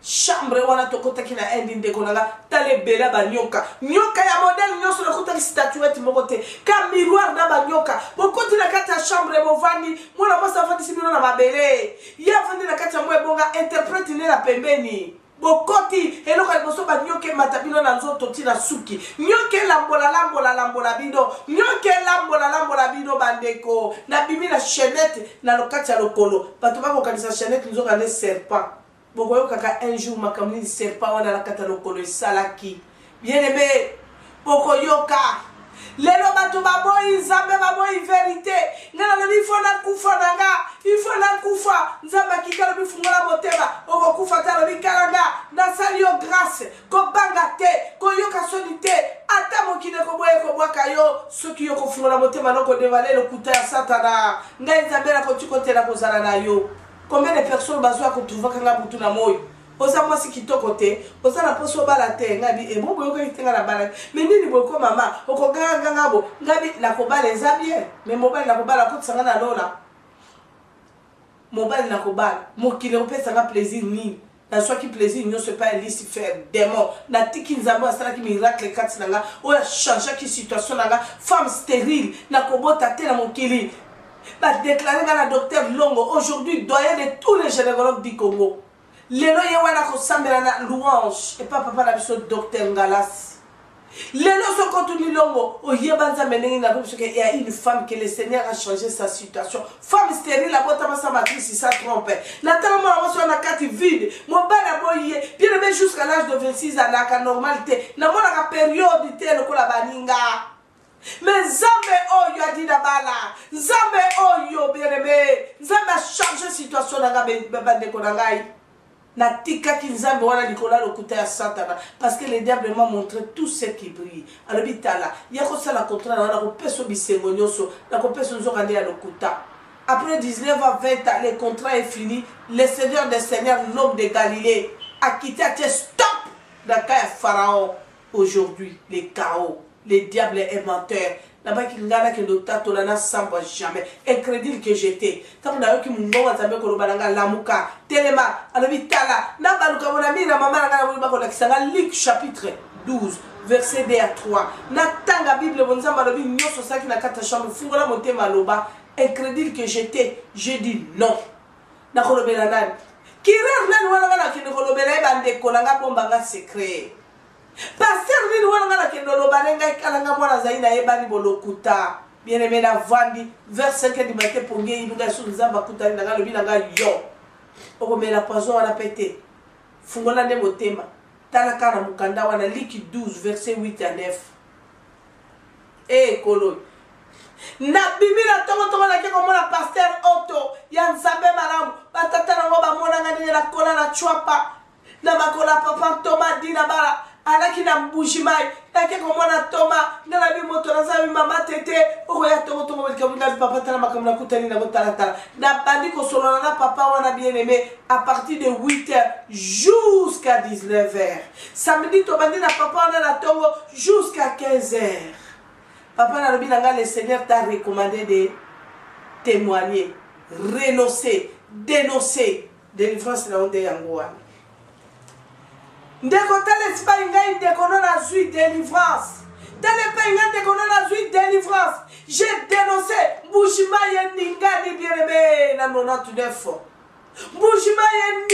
chambre wana tokotaki na endi ndeko nanga tale bela banyoka nyoka ya modèle nyonso nakotaki statuette moko te ka miroir na banyoka bokoti na kati ya chambre bovandi mwana mwasi avandisi bino na mabele ye avandi na kati ya mwa ebonga interprète ne na pembeni bokoti eloko liboso banyoke matabino na nzoto tina suki nyoke lambola bino nyoke lambola bino bandeko na bimi na chaînette na lokati ya lokolo bato bakokanisa chaînette nzoka ne serpent bokoyokaka un jour makambo nini serpent wana na kati ya lokolo esalaki bien aimé bokoyoka lelo bato baboyi nzambe baboyi vérité ngana lobi ifo nakufa nanga ifo nakufa nzambe akika lobi fungola motema okokufa ta lobi kalanga nasali yo grâce kobanga te koyoka soni te ata mokili koboye kobwaka yo soki yo kofungola motema nokodevale lokuta ya satana ngai nzambe nakotikotela kozala na yo. Combien de personnes bazwa kotrouvaka nga butu na moyo oza mwasi kitoko te oza na poso bala te ngabi e bobo yoko itenga na bala mais nini boko mama okoganga ngabo ngabi na kobala eza bien mais mobile na kobala kotsanga na lola mobile na kobala mokili opesa nga plaisir nini na soki plaisir nyonso pas Lucifer démon na tiki nzambo asalaki miracle kati nanga oya changer ki situation nanga femme stérile na kobota te na mokili ba déclarer nga na docteur Longo aujourd'hui doyen de tous les gynécologues du Congo. Lelo ye wana ko sambela na louange et pas papa na biso docteur Ngalas. Lelo so kontuni Longo o yebanza menengi na parce qu'il y a une femme que le Seigneur a changé sa situation. Femme stérile la bota masa matrice ça trompe. Na tellement moi so na carte vide. Mon bana boye bien même jusqu'à l'âge de 26 ans na normalité. Na mona ka période te le ko la baninga. Mais Nzambe oyo adina bala Nzambe oyo bien-aimé Nzambe a changé situation na bandeko na ngai na tika ki Nzambe wana likola lokuta ya satana parce que le diable m'a montré tout ce qui brille alors bitala yako sala contrat na ko peso bisengo nyoso na ko peso nzoka nde ya lokuta. Après 19 à 20 ans le contrat est fini. Le Seigneur des Seigneurs, l'homme de Galilée a quitté à stop dans le cas de Pharaon. Aujourd'hui les chaos, les diables et menteurs. Là-bas, qui n'a que le tato là n'a jamais. Incrédule que j'étais. Tant qu'on a eu qui m'ont dit que l'on la mouka, téléma, alabitala, n'a pas le camonami, la maman n'a Luc chapitre 12, verset 2 à 3. N'a tant la Bible, bon zamba la Bible, nyoso saki na kata chambre, fungola monte maloba, incrédule que j'étais, j'ai dit non. Nakolobela nani. Kirer nani wana ngana kende kolobela ebande kolanga bombanga secret. Pasteur nini wana ngana kende lobanenga kalanga mwana zaina ebani bolokuta. Bien aimé na vandi vers 5 du matin pour ngé inunga sou nzamba kuta ndanga lobi nanga yo. Okomela poison wana pété. Fungola nde motema. Tala kana mukanda wana liki 12 verset 8 à 9. Eh kolo. Na bibi na tongo na ke komona pasteur Otto ya nzambe malamu batata nango bamona ngani na kola na chwapa na makola papa Thomas dina bara alaki na mbujimai na ke komona Thomas na bi moto na zabi mama tete o ya tongo melika na papa tala makamna kutani na botala na bandi ko solo na papa wana bien aimé à partir de 8h jusqu'à 19h samedi to bandi na papa wana na tongo jusqu'à 15h. Papa le Seigneur t'a recommandé de témoigner, renoncer, dénoncer. Délivrance na onde yangoa. Ndeko tele sipa inga indeko na zui délivrance. Tele pa inga indeko na zui délivrance. J'ai dénoncé Mbujima ye bien aimé na 99 fois. Mbujima ye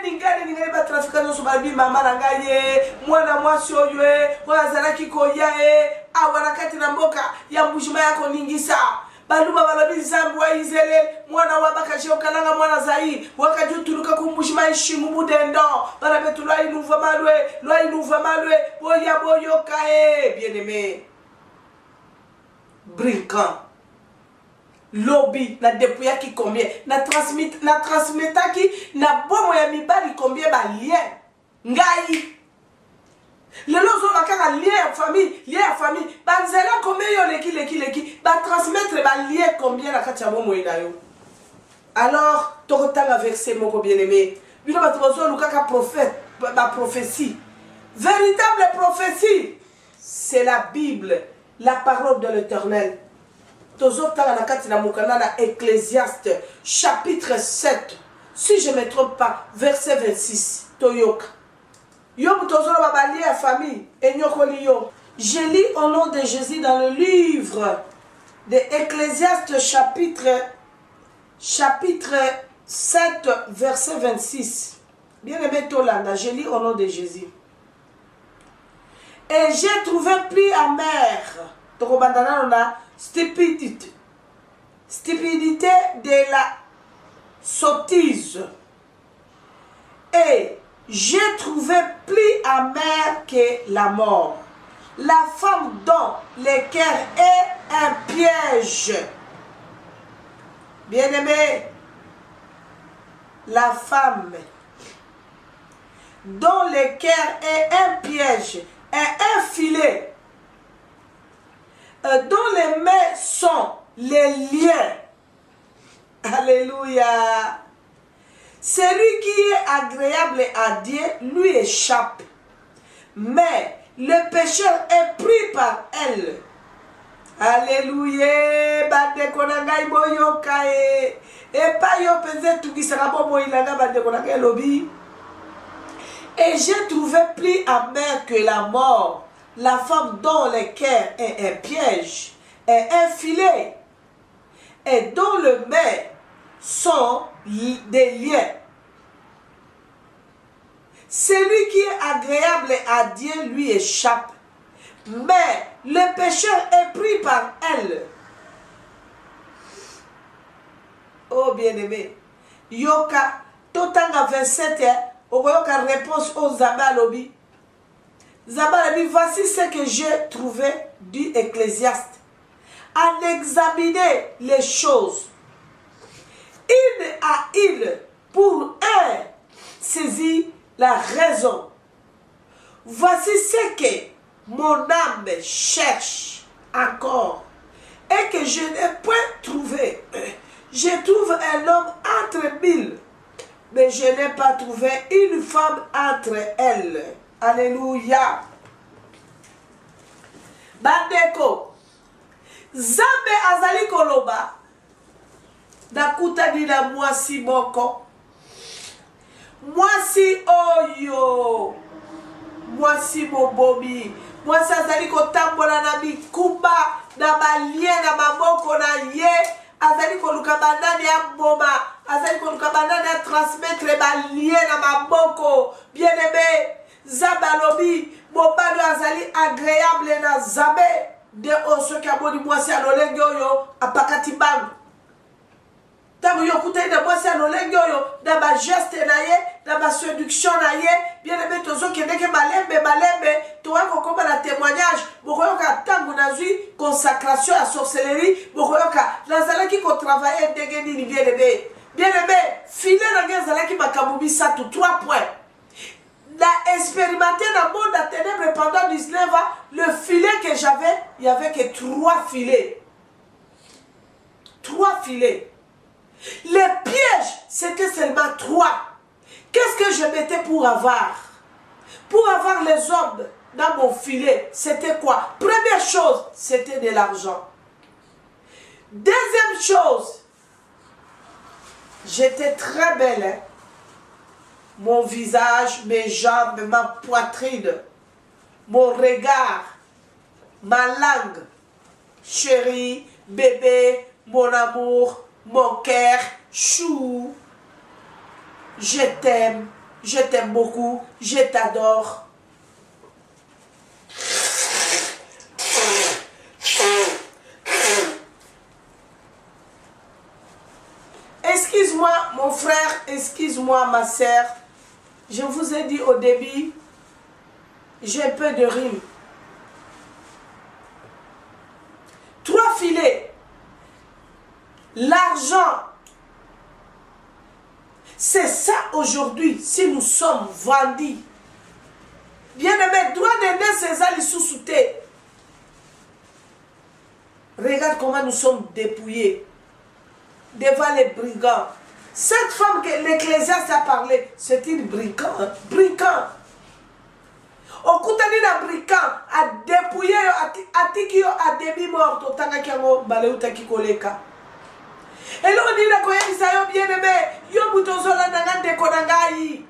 ningani ba trafiquant so ba bi mama na ngaye mwana mwasi oyo kwa zalaki koya awarakati na mboka ya Mbujima yako ningisa baluba balobi zambu wa izele mwana wa bakaje okalanga mwana zai wakajutuluka ku Mbujima ishimu mudendo barabetulwa inuva malwe boya boyoka bien aimé brincant lobby na dépouilla qui combien na transmeta qui na bomo ya mibali combien ba lien ngai le lozo bakaka lien famille banzela combien yo leki ba transmettre ba lien combien na katia bomo ina yo. Alors tokotanga verset moko bien aimé bino batozo lukaka prophète ba prophétie véritable prophétie c'est la Bible, la parole de l'Éternel. Tozotanga na kati na mukana na Ecclésiaste chapitre 7 si je ne me trompe pas verset 26 toyoka yo tozolo babali ya famille enyokoli yo. Je lis au nom de Jésus dans le livre de Ecclésiaste chapitre 7 verset 26. Bien aimé Tolanda, je lis au nom de Jésus. Et j'ai trouvé plus amer tokobandana na stupidité de la sottise. Et j'ai trouvé plus amer que la mort, la femme dont le cœur est un piège. Bien-aimé, la femme dont le cœur est un piège, est un filet, dont les mains sont les liens. Alléluia. Celui qui est agréable à Dieu lui échappe, mais le pécheur est pris par elle. Alléluia. Bande konanga iboyoka et pas yo peze tout qui sera bon moïlaga bande konanga lobby. Et j'ai trouvé plus amer que la mort, la femme dont le cœur est un piège, est un filet, et dont les mains sont des liens. Celui qui est agréable à Dieu lui échappe, mais le pécheur est pris par elle. Oh bien-aimé, Yoka, Totanga 27, Oyoka réponse aux Zabalobi. Zabalobi, voici ce que j'ai trouvé du Ecclésiaste. En examiner les choses, une à une, pour un, saisit la raison. Voici ce que mon âme cherche encore et que je n'ai point trouvé. Je trouve un homme entre mille, mais je n'ai pas trouvé une femme entre elles. Alléluia. Bandeko, Zambe azali koloba, nakutani na mwasi moko. Mwasi oyo, mwasi mobomi, mwasi azali kotambola na bikumba, na balie na maboko na ye, azali koluka banani ya boma, azali koluka banani ya transmettre ba lien na maboko. Bien-aimé, Zabalobi, mobali azali agréable na Zabé. De oso ki aboni mwasi anolenge oyo apakati bango. Tango yo kute de mwasi anolenge oyo na ba geste na ye, na ba séduction na ye, bien-aimé tozo kendeke malembe, towa kokoma na témoignage, bokoyoka tango nazui consacration à sorcellerie, bokoyoka nazalaki ko travailler ndenge nini bien-aimé. Bien-aimé, filet na nge zalaki makabubi satu 3 points. La expérimenté dans le monde à ténèbres pendant 19 ans, le filet que j'avais, il n'y avait que 3 filets. 3 filets. Les pièges, c'était seulement 3. Qu'est-ce que je mettais pour avoir? Pour avoir les hommes dans mon filet, c'était quoi? Première chose, c'était de l'argent. Deuxième chose, j'étais très belle, hein? Mon visage, mes jambes, ma poitrine, mon regard, ma langue, chérie, bébé, mon amour, mon cœur, chou, je t'aime beaucoup, je t'adore. Excuse-moi mon frère, excuse-moi ma sœur. Je vous ai dit au début, j'ai un peu de rime. 3 filets. L'argent. C'est ça aujourd'hui, si nous sommes vendus. Bien-aimé, droit d'aider ces alis sous-soutés. Regarde comment nous sommes dépouillés devant les brigands. Cette femme que l'Ecclésiaste a parlé, c'est une brigand. Brigand. Au koutani na brigand, a dépouillé, a tiki yo a demi-mort, au tanga kiango baleuta kikoleka. Et là on dit la koyebisa yo bien-aimé, yo mutozola nangande konangai.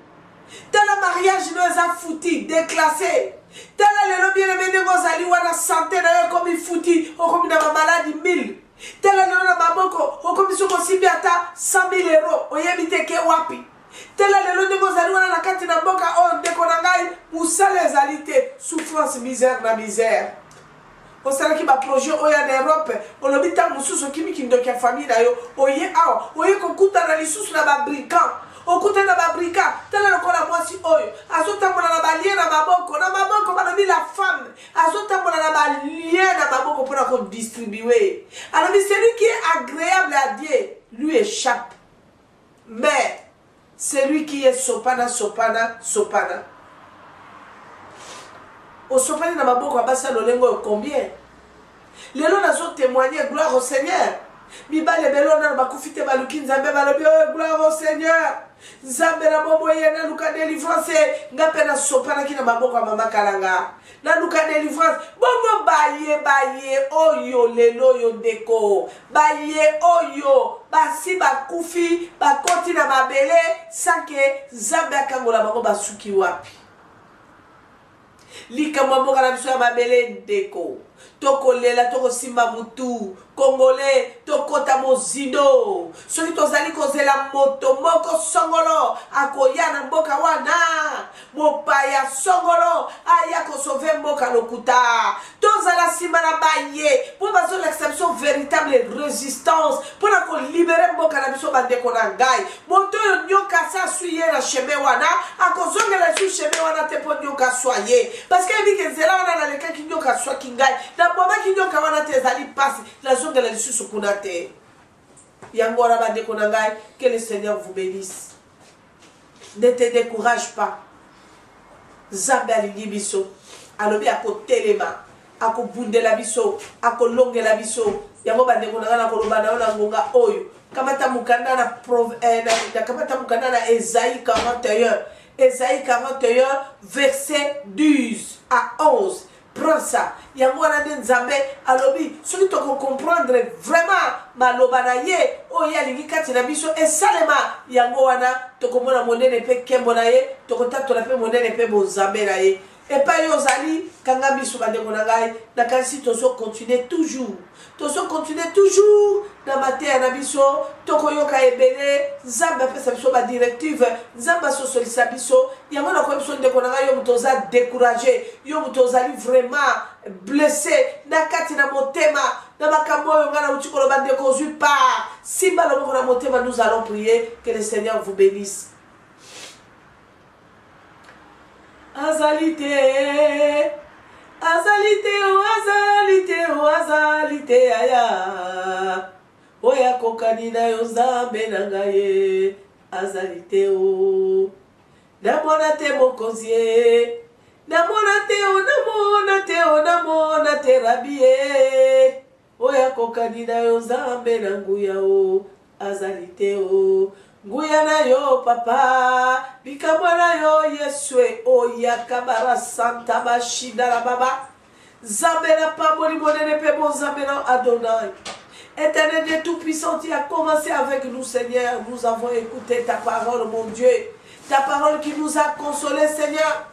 Tala mariage no eza fouti, déclassé. Tala lelo bien-aimé nengo zali wana santé na yo comme fouti, o comme na maladie 1000. Tela lelo maboko okomiso kosibi ata 100 000 euros oyebite ke wapi. Tela lelo ndeko zali wana na kati na mboka o ndeko na ngai musala ezali te, souffrance misère na misère. Osala ki ba projet oya na Europe olobi ta mususu kimiki ndoki ya famille na yo oye awa oye kokuta na lisusu na ba brigand. Okuta na ba brigand tela lokola mwasi oyo azotambola na balie na maboko balobi la femme azotambola na balie na maboko pour la distribuer. Alors celui qui est agréable à Dieu lui échappe, mais celui qui est sopana au sopani na maboko abasa lolengo combien lelo nazo témoigner gloire au Seigneur. Mibale belona bakufite baluki nzambe balobi gloire au Seigneur. Nzambe na momo yena luka délivrance ngape na sopana kina maboko mama kalanga. Na luka délivrance bongo baye oyo lelo yo deko. Baye oyo basi bakufi bakoti na mabele sanke nzambe akangola bango basuki wapi. Lika mboka na biso ya mabele deko. Toko lela toko simba mutu Congolais tokota mozindo soki tozali kozela moto moko songolo akoya na mboka wana mopaya songolo aya kosove mboka lokuta tozala sima na baye po bazo l'exception véritable résistance pour na ko libérer mboka na biso bandeko na ngai moto nyoka sa suye na chemin wana akozongela su chemin wana te po nyoka soye parce que bi kezela wana na leka ki nyoka swa ki ngai na boma ki nyoka wana te ezali passe la zone de la lisusu kuna te yangora bandeko na ngai que le Seigneur vous bénisse. Ne te décourage pas. Nzambe alingi biso alobi akotelema akobundela biso akolongela biso yango bandeko na ngai na koloba na yo na ngonga oyo kamata mukanda na kamata mukanda na Esaïe 41 Esaïe 41 verset 12 à 11. Prends ça. Yango wana de Nzambe alobi soki toko comprendre vraiment maloba na ye oyo alingi kati na biso esalema yango wana tokomona monene pe kembo na ye tokotatola pe monene pe bozambe na ye Et pas yozali, kangami soubade monagai, nakansi toso continuer toujours. Toso continuer toujours dans ma terre, nabiso, toko yoka ebele, zamba pesa biso ba directive, zamba so solisa biso, yamona kwa biso ndeko nagai yo mutoza découragé, yo mutozali vraiment blessé, nakati na motema, na makambo yo ngana uchikolo ba ndeko zui par, simba lo na motema, nous allons prier que le Seigneur vous bénisse. Azalite, azalite, azalite, azalite, aya. Oya kokanina yo zambe nangaye. Azalite o. Namona te mokozie. Namona te o, namona te o, namona te rabie. Oya kokanina yo zambe nanguya o. Azalite o. Nguyana yo papa, bikamwana yo yeswe, oya kabara santa bashida la baba, zambena pa moni monene pe bon zambena Adonai. Éternel Dieu tout-puissant, tu as commencé avec nous Seigneur, nous avons écouté ta parole mon Dieu, ta parole qui nous a consolés Seigneur.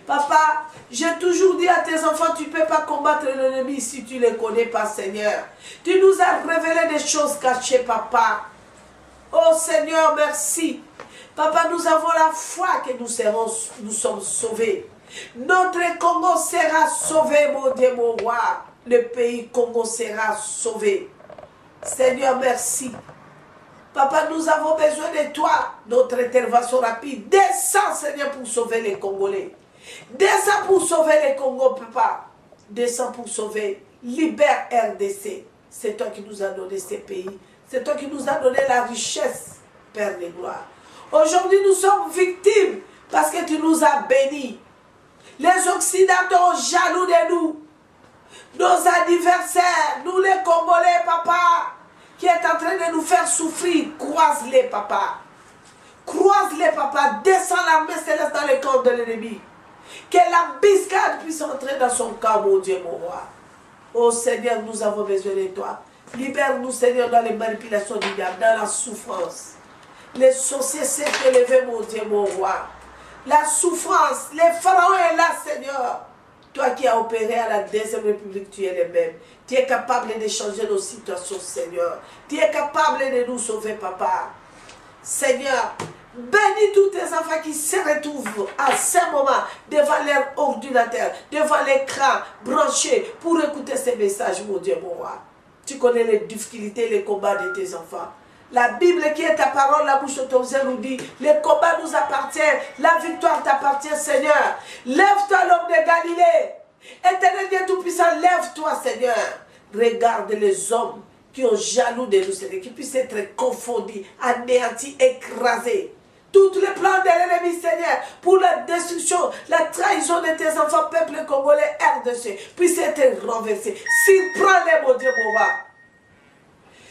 Papa, j'ai toujours dit à tes enfants, tu ne peux pas combattre l'ennemi si tu ne les connais pas Seigneur. Tu nous as révélé des choses cachées Papa. Oh Seigneur, merci. Papa, nous avons la foi que nous sommes sauvés. Notre Congo sera sauvé, mon Dieu, mon roi. Le pays Congo sera sauvé. Seigneur, merci. Papa, nous avons besoin de toi. Notre intervention rapide. Descends, Seigneur, pour sauver les Congolais. Descends pour sauver les Congos, Papa. Descends pour sauver. Libère RDC. C'est toi qui nous as donné ces pays. C'est toi qui nous as donné la richesse, Père de gloire. Aujourd'hui, nous sommes victimes parce que tu nous as bénis. Les Occidentaux jaloux de nous. Nos adversaires, nous les Congolais, Papa, qui est en train de nous faire souffrir, croise-les, Papa. Croise-les, Papa. Descends l'armée céleste dans le corps de l'ennemi. Que l'embuscade puisse entrer dans son camp, mon Dieu, mon roi. Oh Seigneur, nous avons besoin de toi. Libère-nous, Seigneur, dans les manipulations du diable, dans la souffrance. Les sorciers s'est élevé, mon Dieu, mon roi. La souffrance, les pharaons est là, Seigneur. Toi qui as opéré à la Deuxième République, tu es le même. Tu es capable de changer nos situations, Seigneur. Tu es capable de nous sauver, Papa. Seigneur, bénis tous tes enfants qui se retrouvent à ce moment devant leur ordinateur, devant l'écran branché pour écouter ces messages, mon Dieu, mon roi. Tu connais les difficultés, les combats de tes enfants. La Bible qui est ta parole, la bouche de ton Dieu nous dit, les combats nous appartiennent, la victoire t'appartient, Seigneur. Lève-toi, l'homme de Galilée. Éternel Dieu Tout-Puissant, lève-toi, Seigneur. Regarde les hommes qui ont jaloux de nous, Seigneur, qui puissent être confondus, anéantis, écrasés. Tous les plans de l'ennemi, Seigneur, pour la destruction, la trahison de tes enfants, peuple congolais, RDC, puisse être renversés. Surprends-les, mon Dieu, mon roi.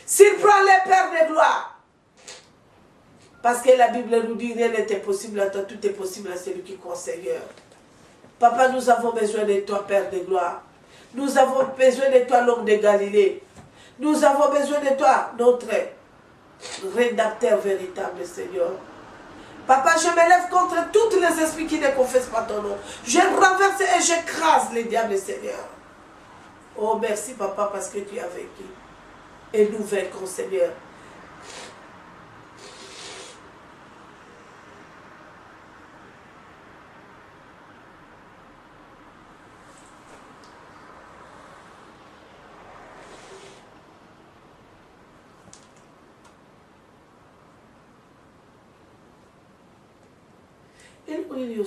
Surprends-les, Père de gloire. Parce que la Bible nous dit, rien n'était possible à toi, tout est possible à celui qui croit, Seigneur. Papa, nous avons besoin de toi, Père de gloire. Nous avons besoin de toi, l'homme de Galilée. Nous avons besoin de toi, notre rédacteur véritable, Seigneur. Papa, je me lève contre tous les esprits qui ne confessent pas ton nom. Je renverse et j'écrase les diables, Seigneur. Oh, merci, Papa, parce que tu as vécu. Et nous vaincrons, Seigneur. Il y a